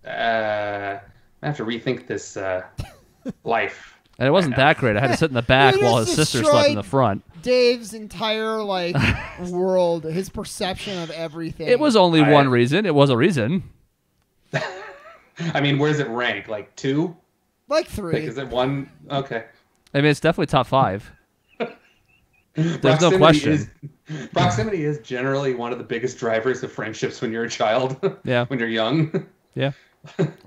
I have to rethink this life. And it wasn't that great. I had to sit in the back You while just his sister slept in the front. Dave's entire world, his perception of everything. It was only one reason. It was a reason. I mean, where does it rank? Like 2? Like 3. Is it 1? Okay. I mean, it's definitely top 5. There's no question. Proximity is generally one of the biggest drivers of friendships when you're a child. Yeah. When you're young. Yeah.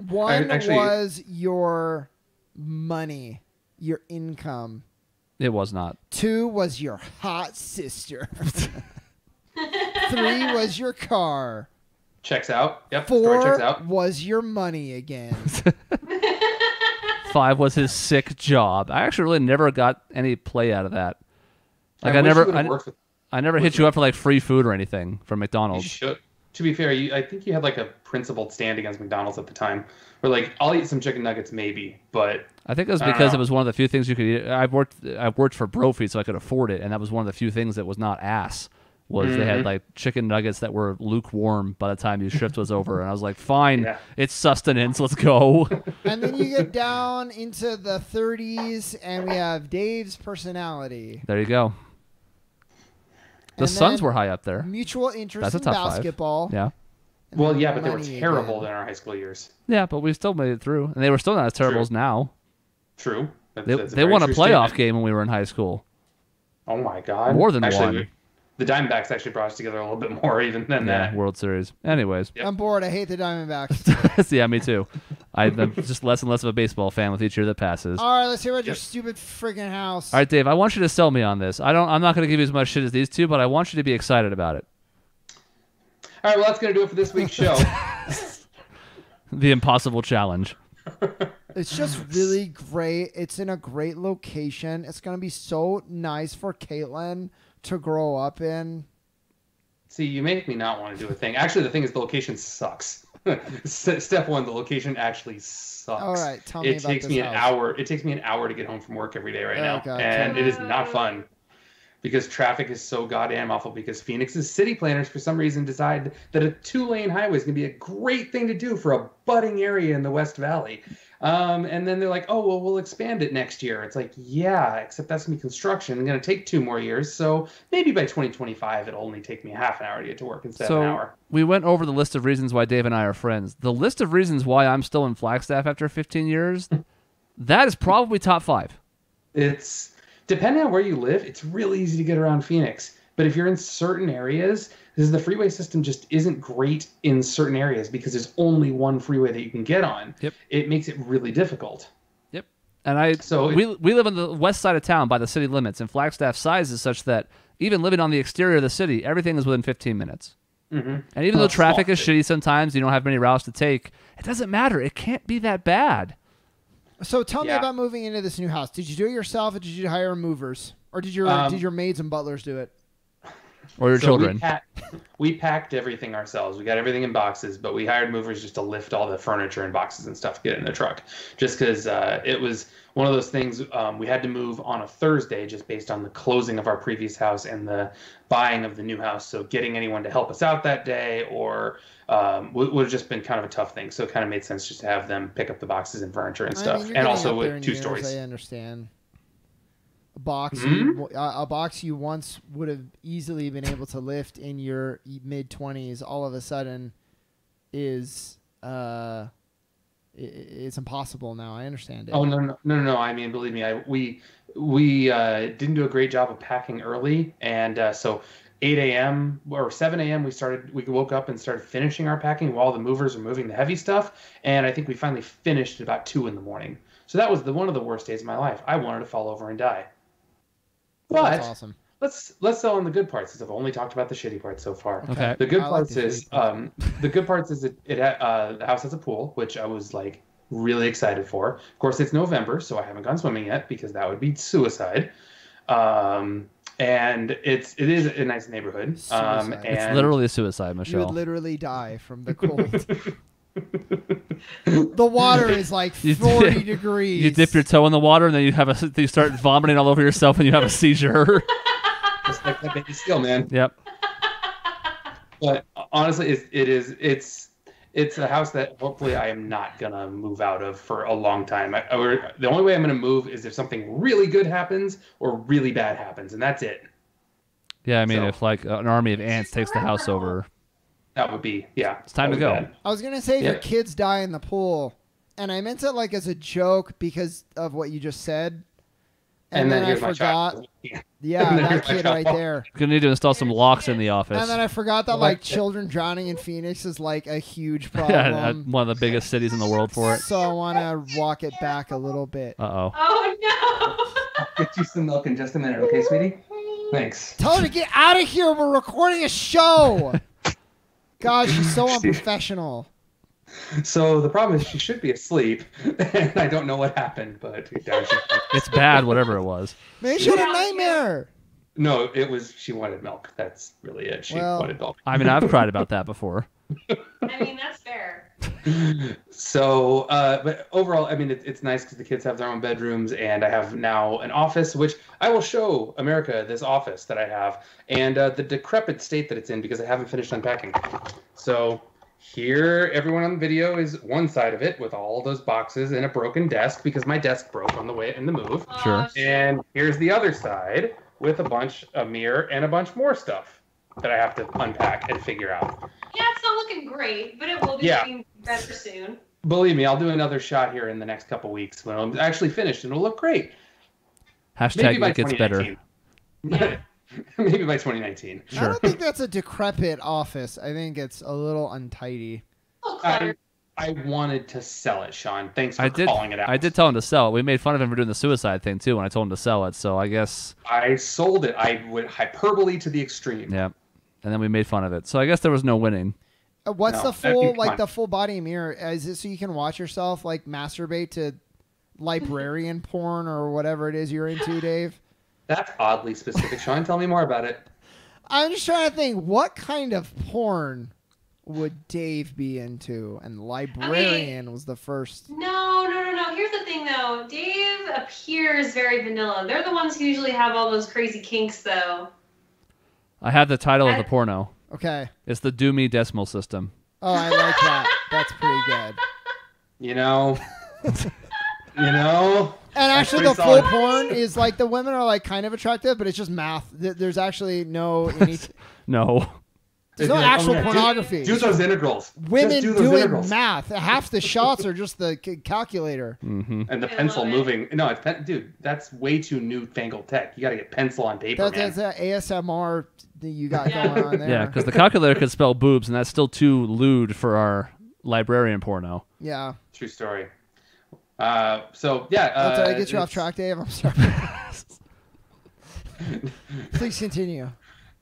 One was your money, your income. It was not. 2 was your hot sister. 3 was your car. Checks out. Yep. 4 checks out. was your money again. 5 was his sick job. I actually really never got any play out of that. Like I never hit you up for free food or anything from McDonald's. You should. To be fair, I think you had a principled stand against McDonald's at the time. Where I'll eat some chicken nuggets maybe, but I think it was because it was one of the few things you could eat. I worked for Brophy, so I could afford it, and that was one of the few things that was not ass. They had chicken nuggets that were lukewarm by the time your shift was over, and I was like, fine, it's sustenance, let's go. And then you get down into the 30s, and we have Dave's personality. There you go. The Suns were high up there. Mutual interest That's a in top 5. basketball. Yeah. Well, yeah, but they were terrible in our high school years. Yeah, but we still made it through, and they were still not as terrible as now. True. They won a playoff game when we were in high school. Oh my God! More than one. The Diamondbacks actually brought us together a little bit more even than that. World Series. Anyways. Yep. I'm bored. I hate the Diamondbacks. Yeah, me too. I'm just less and less of a baseball fan with each year that passes. All right, let's hear about your stupid freaking house. All right, Dave, I want you to sell me on this. I'm not going to give you as much shit as these two, but I want you to be excited about it. All right, well, that's going to do it for this week's show. The impossible challenge. It's just really great. It's in a great location. It's going to be so nice for Caitlin to grow up in. See, you make me not want to do a thing. Actually, the thing is the location sucks. Step 1, the location actually sucks. All right, tell me about this It takes me an house. hour to get home from work every day now. God, and it is not fun. Because traffic is so goddamn awful because Phoenix's city planners for some reason decide that a 2-lane highway is going to be a great thing to do for a budding area in the West Valley. And then they're like, oh, well, we'll expand it next year. It's like, yeah, except that's going to be construction. It's going to take 2 more years. So maybe by 2025, it'll only take me half an hour to get to work instead of an hour. We went over the list of reasons why Dave and I are friends. The list of reasons why I'm still in Flagstaff after 15 years, that is probably top 5. It's... Depending on where you live, it's really easy to get around Phoenix. But if you're in certain areas, the freeway system just isn't great in certain areas because there's only one freeway that you can get on. Yep. It makes it really difficult. Yep. And we live on the west side of town by the city limits, and Flagstaff's size is such that even living on the exterior of the city, everything is within 15 minutes. Mm-hmm. And even though traffic is shitty sometimes, you don't have many routes to take, it doesn't matter. It can't be that bad. So tell me about moving into this new house. Did you do it yourself, or did you hire movers, or did your maids and butlers do it, or your children? We packed everything ourselves. We got everything in boxes, but we hired movers just to lift all the furniture and boxes and stuff to get it in the truck. Just because it was one of those things we had to move on a Thursday, just based on the closing of our previous house and the buying of the new house. So getting anyone to help us out that day or would have just been kind of a tough thing. So it kind of made sense just to have them pick up the boxes and furniture and stuff. And also with 2 stories. I understand. A box you once would have easily been able to lift in your mid-20s all of a sudden is it's impossible now. I understand it. Oh no! I mean, believe me, we didn't do a great job of packing early, and so 8 a.m. or 7 a.m. we woke up and started finishing our packing while the movers were moving the heavy stuff, and I think we finally finished at about 2 in the morning. So that was one of the worst days of my life. I wanted to fall over and die. But that's awesome. Let's sell on the good parts, since I've only talked about the shitty parts so far. Okay. The good parts is the house has a pool, which I was really excited for. Of course, it's November, so I haven't gone swimming yet because that would be suicide. And it is a nice neighborhood. And it's literally a suicide, Michelle. You would literally die from the cold. The water is 40 degrees. You dip your toe in the water and then you start vomiting all over yourself and you have a seizure. Just like that baby still, man. Yep. But honestly, It's a house that hopefully I am not gonna move out of for a long time. The only way I'm gonna move is if something really good happens or really bad happens, and that's it. Yeah, I mean, if like an army of ants takes the house over, that would be It's time to go. Bad. I was gonna say if your kids die in the pool, and I meant it like as a joke because of what you just said, and then I forgot. Yeah, that kid right there. You're gonna need to install some locks in the office. And then I forgot that like children drowning in Phoenix is like a huge problem. Yeah, one of the biggest cities in the world for it. So I want to walk it back a little bit. Uh-oh. Oh, no. I'll get you some milk in just a minute, okay, sweetie? Thanks. Tell her to get out of here. We're recording a show. God, she's so unprofessional. So the problem is she should be asleep, and I don't know what happened, but it's bad, whatever it was. Maybe she had a nightmare. No, it was she wanted milk. That's really it. She wanted milk. I mean, I've cried about that before. I mean, that's fair. So, but overall, I mean, it's nice because the kids have their own bedrooms, and I have now an office, which I will show America this office that I have, and the decrepit state that it's in because I haven't finished unpacking. So here, everyone on the video is one side of it with all those boxes and a broken desk because my desk broke on the way in the move. Sure. And here's the other side with a bunch of mirror and a bunch more stuff that I have to unpack and figure out. Yeah, it's not looking great, but it will be looking better soon. Believe me, I'll do another shot here in the next couple weeks when I'm actually finished, and it'll look great. Hashtag it gets better. Yeah. Maybe by 2019. Sure. I don't think that's a decrepit office. I think it's a little untidy. I wanted to sell it, Shaun. Thanks for calling it out. I did tell him to sell it. We made fun of him for doing the suicide thing, too, when I told him to sell it. So I guess... I sold it. I went hyperbole to the extreme. Yeah. And then we made fun of it. So I guess there was no winning. What's the full, like, the full body mirror? Is it so you can watch yourself, like, masturbate to librarian porn or whatever it is you're into, Dave? That's oddly specific, Shaun. Tell me more about it. I'm just trying to think, what kind of porn would Dave be into? And librarian was the first. No. Here's the thing, though. Dave appears very vanilla. They're the ones who usually have all those crazy kinks, though. I have the title of the porno. Okay. It's the Do Me Decimal System. Oh, I like that. That's pretty good. You know. And actually, the full porn is like the women are like kind of attractive, but it's just math. There's actually no No. There's no actual pornography. Do those integrals. Women doing math. Half the shots are just the calculator. Mm-hmm. And the pencil moving. No, it's dude. That's way too newfangled tech. You got to get pencil on paper. That's that ASMR that you got going on there. Yeah, because the calculator could spell boobs, and that's still too lewd for our librarian porno. Yeah. True story. So yeah. Did I get you off track, Dave? I'm sorry. Please continue.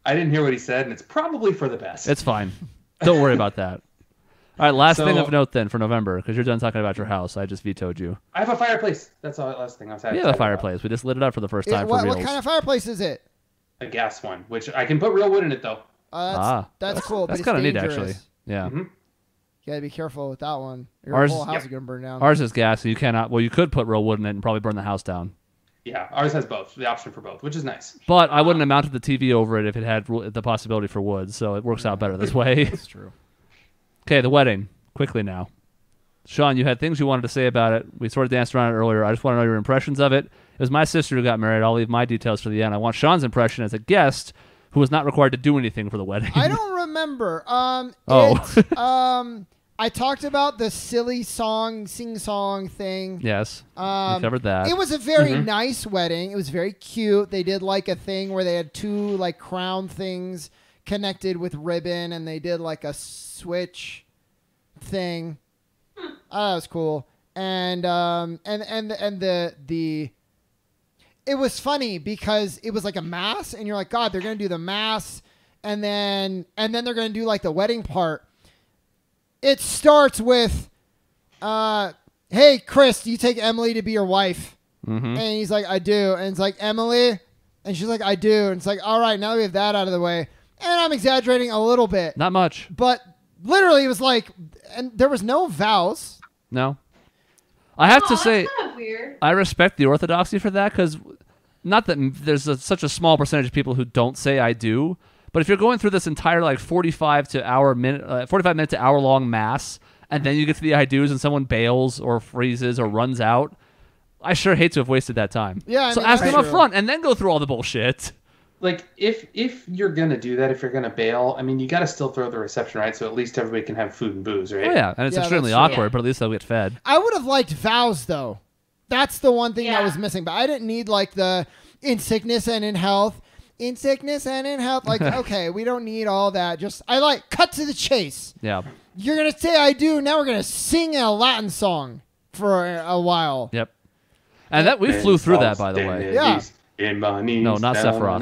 I didn't hear what he said, and it's probably for the best. It's fine. Don't worry about that. All right, last thing of note then for November, because you're done talking about your house. I just vetoed you. I have a fireplace. That's the last thing I was having. We have a fireplace. We just lit it up for the first time for reals. What kind of fireplace is it? A gas one, which I can put real wood in it, though. That's cool. That's kind of neat, actually. Yeah. Mm-hmm. You gotta be careful with that one. Your whole house is gonna burn down. Ours is gas, so you cannot. Well, you could put real wood in it and probably burn the house down. Yeah, ours has both. The option for both, which is nice. But I wouldn't have mounted the TV over it if it had the possibility for wood, so it works out better this way. That's true. Okay, the wedding. Quickly now. Shaun, you had things you wanted to say about it. We sort of danced around it earlier. I just want to know your impressions of it. It was my sister who got married. I'll leave my details for the end. I want Shaun's impression as a guest who was not required to do anything for the wedding. I don't remember. I talked about the silly sing-song thing. Yes, we covered that. It was a very nice wedding. It was very cute. They did like a thing where they had two like crown things connected with ribbon, and they did like a switch thing. That was cool. And the it was funny because it was like a mass, and you're like, God, they're gonna do the mass, and then they're gonna do like the wedding part. It starts with, hey, Chris, do you take Emily to be your wife? Mm-hmm. And he's like, I do. And it's like, Emily? And she's like, I do. And it's like, all right, now we have that out of the way. And I'm exaggerating a little bit. Not much. But literally it was like, and there was no vows. No. I have to say, that's kind of weird. I respect the orthodoxy for that because not that there's such a small percentage of people who don't say I do, But if you're going through this entire like 45 minute to hour long mass, and then you get to the I do's and someone bails or freezes or runs out, I sure hate to have wasted that time. Yeah, so ask them up front and then go through all the bullshit. Like, if you're going to do that, if you're going to bail, I mean, you got to still throw the reception, right? So at least everybody can have food and booze, right? Oh, yeah, and it's extremely awkward, but at least they'll get fed. I would have liked vows, though. That's the one thing that was missing. But I didn't need, like, the in sickness and in health. In sickness and in health. Like, okay, we don't need all that. Just, cut to the chase. Yeah. You're going to say I do. Now we're going to sing a Latin song for a while. Yep. And that we flew through that, by the way. Yeah. In my knees. No, not Sephiroth.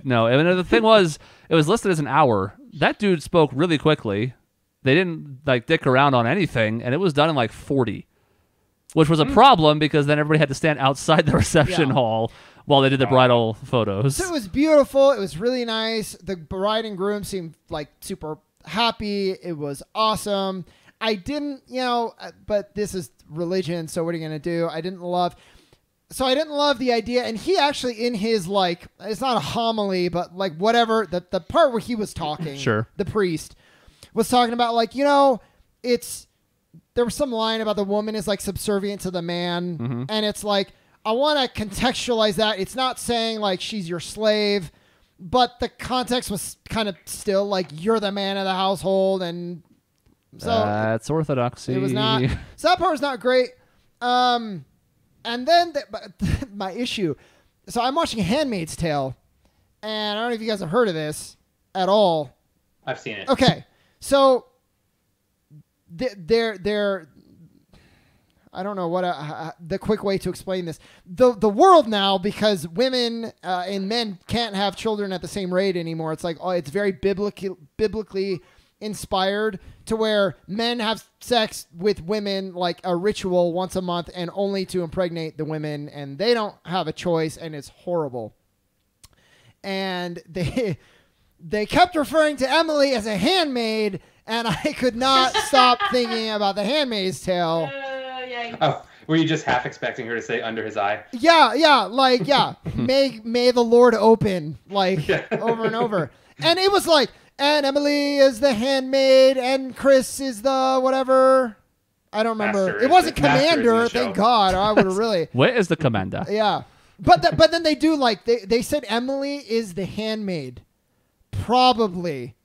No, and the thing was, it was listed as an hour. That dude spoke really quickly. They didn't like dick around on anything, and it was done in like 40, which was a problem because then everybody had to stand outside the reception hall while they did the bridal photos. So it was beautiful. It was really nice. The bride and groom seemed like super happy. It was awesome. I didn't, but this is religion, so what are you going to do? I didn't love the idea. And he actually, in his, like, it's not a homily, but, like, whatever, the part where he was talking, sure, the priest was talking about, like, there was some line about the woman is, like, subservient to the man. And it's like, I want to contextualize that. It's not saying, like, she's your slave, but the context was kind of still, like, you're the man of the household, and... So that's orthodoxy. It was not. So that part was not great. And then my issue. So I'm watching *Handmaid's Tale*, and I don't know if you guys have heard of this at all. I've seen it. Okay, so they're I don't know what the quick way to explain this. The world now, because women and men can't have children at the same rate anymore. It's like it's very biblically inspired to where men have sex with women like a ritual once a month and only to impregnate the women, and they don't have a choice, and it's horrible. And they kept referring to Emily as a handmaid, and I could not stop thinking about The Handmaid's Tale. Oh, were you just half expecting her to say under his eye? Yeah, may the Lord open, like, over and over. And it was like, and Emily is the handmaid, and Chris is the whatever. I don't remember. It wasn't Commander, thank God. I would have really. Where is the Commander? Yeah. But then they do, like, they said Emily is the handmaid. Probably.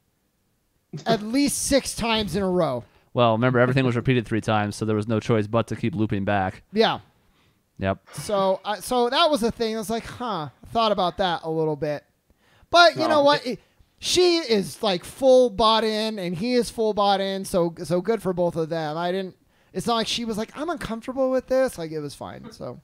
At least 6 times in a row. Well, remember, everything was repeated 3 times, so there was no choice but to keep looping back. Yeah. Yep. So that was the thing. I was like, I thought about that a little bit. But you know what? She is like full bought in, and he is full bought in. So good for both of them. It's not like she was like, I'm uncomfortable with this. Like, it was fine. So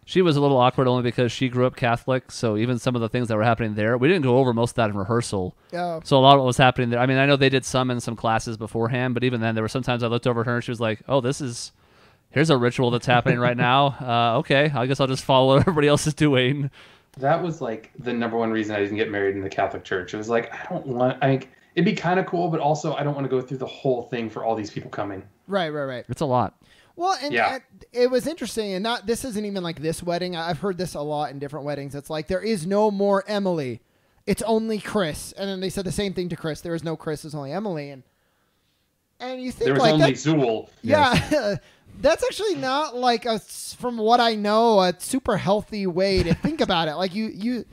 she was a little awkward only because she grew up Catholic. So even some of the things that were happening there, we didn't go over most of that in rehearsal. Yeah. So a lot of what was happening there. I mean, I know they did some in some classes beforehand, but even then, there were sometimes I looked over at her and she was like, "Oh, here's a ritual that's happening right now. Okay, I guess I'll just follow what everybody else is doing." That was like the number one reason I didn't get married in the Catholic Church. It was like, it'd be kind of cool, but also I don't want to go through the whole thing for all these people coming. Right. It's a lot. Well, and it was interesting, and this isn't even like this wedding. I've heard this a lot in different weddings. It's like, there is no more Emily. It's only Chris. And then they said the same thing to Chris. There is no Chris. There's only Emily. And you think there was like only Zool. Yeah. Yes. That's actually not like from what I know, a super healthy way to think about it. Like you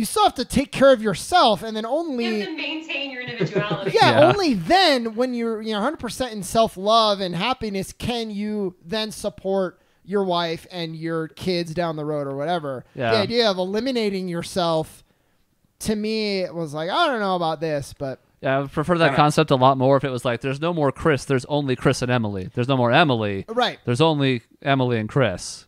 still have to take care of yourself, and then only you have to maintain your individuality. Only then, when you're 100% in self-love and happiness, can you then support your wife and your kids down the road or whatever. Yeah. The idea of eliminating yourself, to me, was like, I don't know about this, but. Yeah, I would prefer that concept a lot more if it was like, there's no more Chris, there's only Chris and Emily. There's no more Emily. Right. There's only Emily and Chris.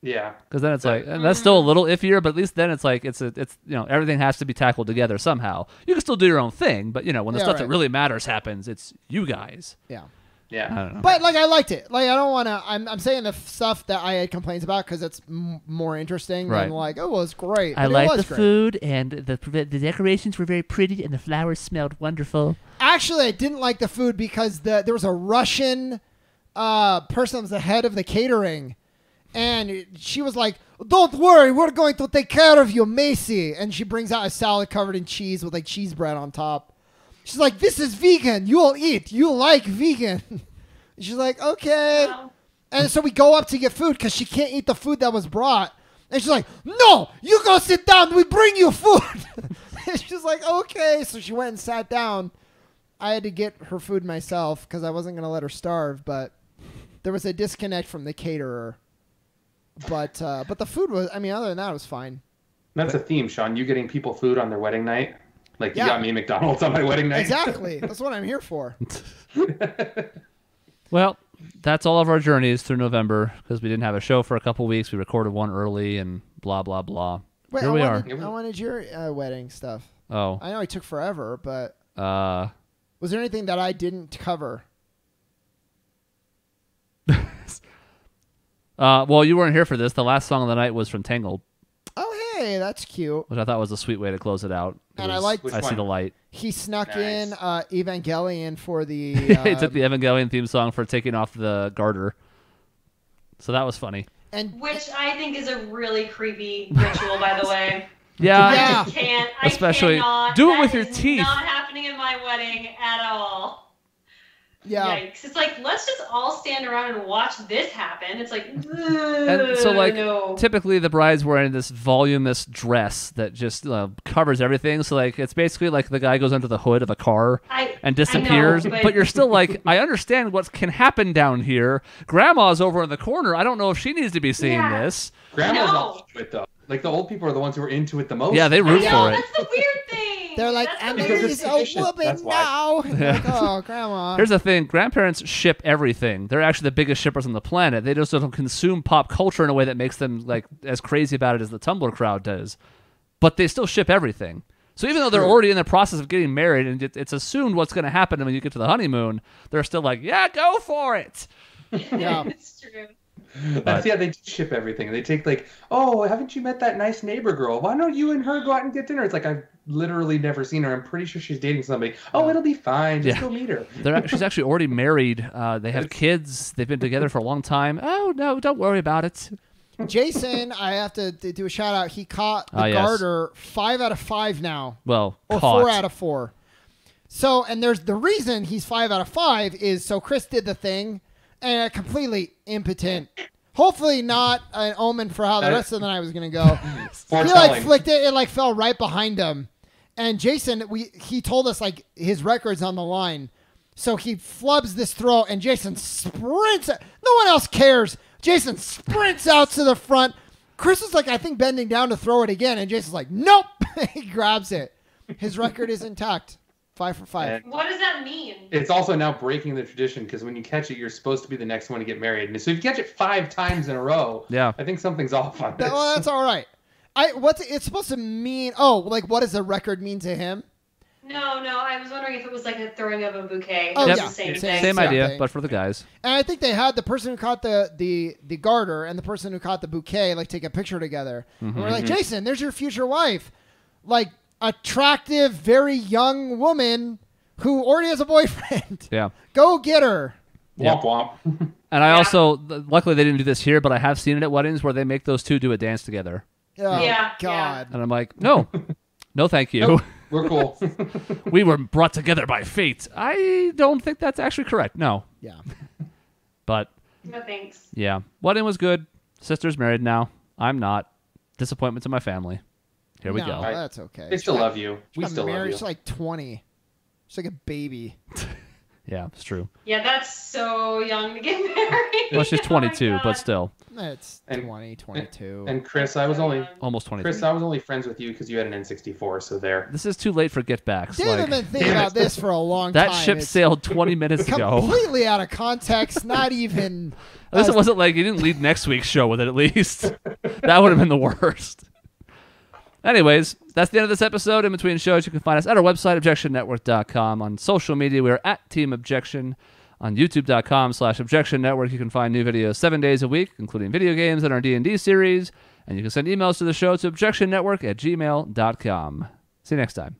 Yeah. Because then it's like, and that's still a little iffier, but at least then it's like, it's everything has to be tackled together somehow. You can still do your own thing, but when the stuff that really matters happens, it's you guys. Yeah. Yeah. I don't know. But I liked it. I don't want to. I'm saying the stuff that I had complaints about because it's more interesting than it was great. I liked the food, and the decorations were very pretty, and the flowers smelled wonderful. Actually, I didn't like the food because there was a Russian person that was the head of the catering, And she was like, "Don't worry, we're going to take care of you, Macy." And she brings out a salad covered in cheese with like cheese bread on top. She's like, "This is vegan. You'll eat. You like vegan." She's like, "Okay." Wow. And so we go up to get food because she can't eat the food that was brought. And she's like, "No, you go sit down. We bring you food." And she's like, "Okay." So she went and sat down. I had to get her food myself because I wasn't going to let her starve. But there was a disconnect from the caterer. But the food was, I mean, other than that, it was fine. That's a theme, Shaun. You getting people food on their wedding night? Like you Yeah. got me McDonald's on my wedding night? Exactly. That's what I'm here for. Well, that's all of our journeys through November because we didn't have a show for a couple weeks. We recorded one early and blah, blah, blah. Wait, Here we are. I wanted your wedding stuff. Oh. I know it took forever, but was there anything that I didn't cover? Well, you weren't here for this. The last song of the night was from Tangled, Oh, hey, that's cute. which I thought was a sweet way to close it out. It And I was liked- Which I See one? the Light. He snuck Nice. in Evangelion for the. He took the Evangelion theme song for taking off the garter. So that was funny. and Which I think is a really creepy ritual, by the way. Yeah. Yeah. I can't. Especially- I cannot. do it That with your is teeth. Not happening in my wedding at all. yeah, Yikes! It's like let's just all stand around and watch this happen. It's like, And so, like, no. typically the bride's wearing this voluminous dress that just covers everything. So, like, it's basically like the guy goes under the hood of a car and disappears. I know, but you're still like, I understand what can happen down here. Grandma's over in the corner. I don't know if she needs to be seeing Yeah. this. Grandma's No. all into it, though. Like, the old people are the ones who are into it the most. Yeah, they root Yeah. for it. That's the weird thing. they're like, That's the and Because weird it's he's tradition, a woman that's why. now. And you're Yeah. like, oh, grandma. Here's the thing. Grandparents ship everything. They're actually the biggest shippers on the planet. They just don't consume pop culture in a way that makes them like as crazy about it as the Tumblr crowd does. But they still ship everything. So even though they're True. already in the process of getting married and it's assumed what's going to happen when you get to the honeymoon, they're still like, yeah, go for it. Yeah. It's true. Yeah, they ship everything. They take like, oh, haven't you met that nice neighbor girl? Why don't you and her go out and get dinner? It's like, I've literally never seen her. I'm pretty sure she's dating somebody. Oh, it'll be fine. Just Yeah. go meet her. She's actually already married. They have kids. They've been together for a long time. Oh, no, don't worry about it. Jason, I have to do a shout out. He caught the Ah, yes. garter 5 out of 5 now. Well, Or caught. 4 out of 4. So, and there's the reason he's 5 out of 5 is so Chris did the thing and completely impotent. Hopefully not an omen for how the rest of the night was going to go. He Foretelling. flicked it, it fell right behind him. And Jason, he told us his record's on the line. So he flubs this throw and Jason sprints. No one else cares. Jason sprints out to the front. Chris is I think bending down to throw it again. And Jason's like, nope. He grabs it. His record is intact. 5 for 5. And What does that mean? it's also now breaking the tradition because when you catch it, you're supposed to be the next one to get married. And so if you catch it 5 times in a row, Yeah. I think something's off on this. Well, that's all right. What's it's supposed to mean? Oh, what does the record mean to him? No. I was wondering if it was like a throwing of a bouquet. Oh, It's yeah. the same Same- thing. Same Same idea, thing. but for the guys. And I think they had the person who caught the garter and the person who caught the bouquet take a picture together. And we're like, Jason, there's your future wife, attractive, very young woman who already has a boyfriend. Yeah. Go get her. Womp womp. And I also, luckily they didn't do this here, but I have seen it at weddings where they make those two do a dance together. Oh, Yeah, God. And I'm like, no, no, thank you. Nope. We're cool. We were brought together by fate. I don't think that's actually correct. No. Yeah. But No thanks. yeah, wedding was good. Sister's married now. I'm not. Disappointment to my family. Here we No, go. that's okay. They still love you. She We got still love married. you. She's 20. She's like a baby. Yeah, it's true. Yeah, that's so young to get married. Well, she's Oh my 22, God. but still It's And- 20, 22. And Chris, I was only almost 22. Chris, I was only friends with you because you had an N64. So there. This is too late for get backs. David Like, been thinking about this for a long that time. ship It's sailed 20 minutes ago. completely out of context. Not even. At least it wasn't like you didn't lead next week's show with it, at least. That would have been the worst. Anyways, that's the end of this episode. In between shows, you can find us at our website, objectionnetwork.com. On social media, we are at Team Objection. On youtube.com/Objection Network, you can find new videos 7 days a week, including video games and our D&D series. And you can send emails to the show to objectionnetwork@gmail.com. See you next time.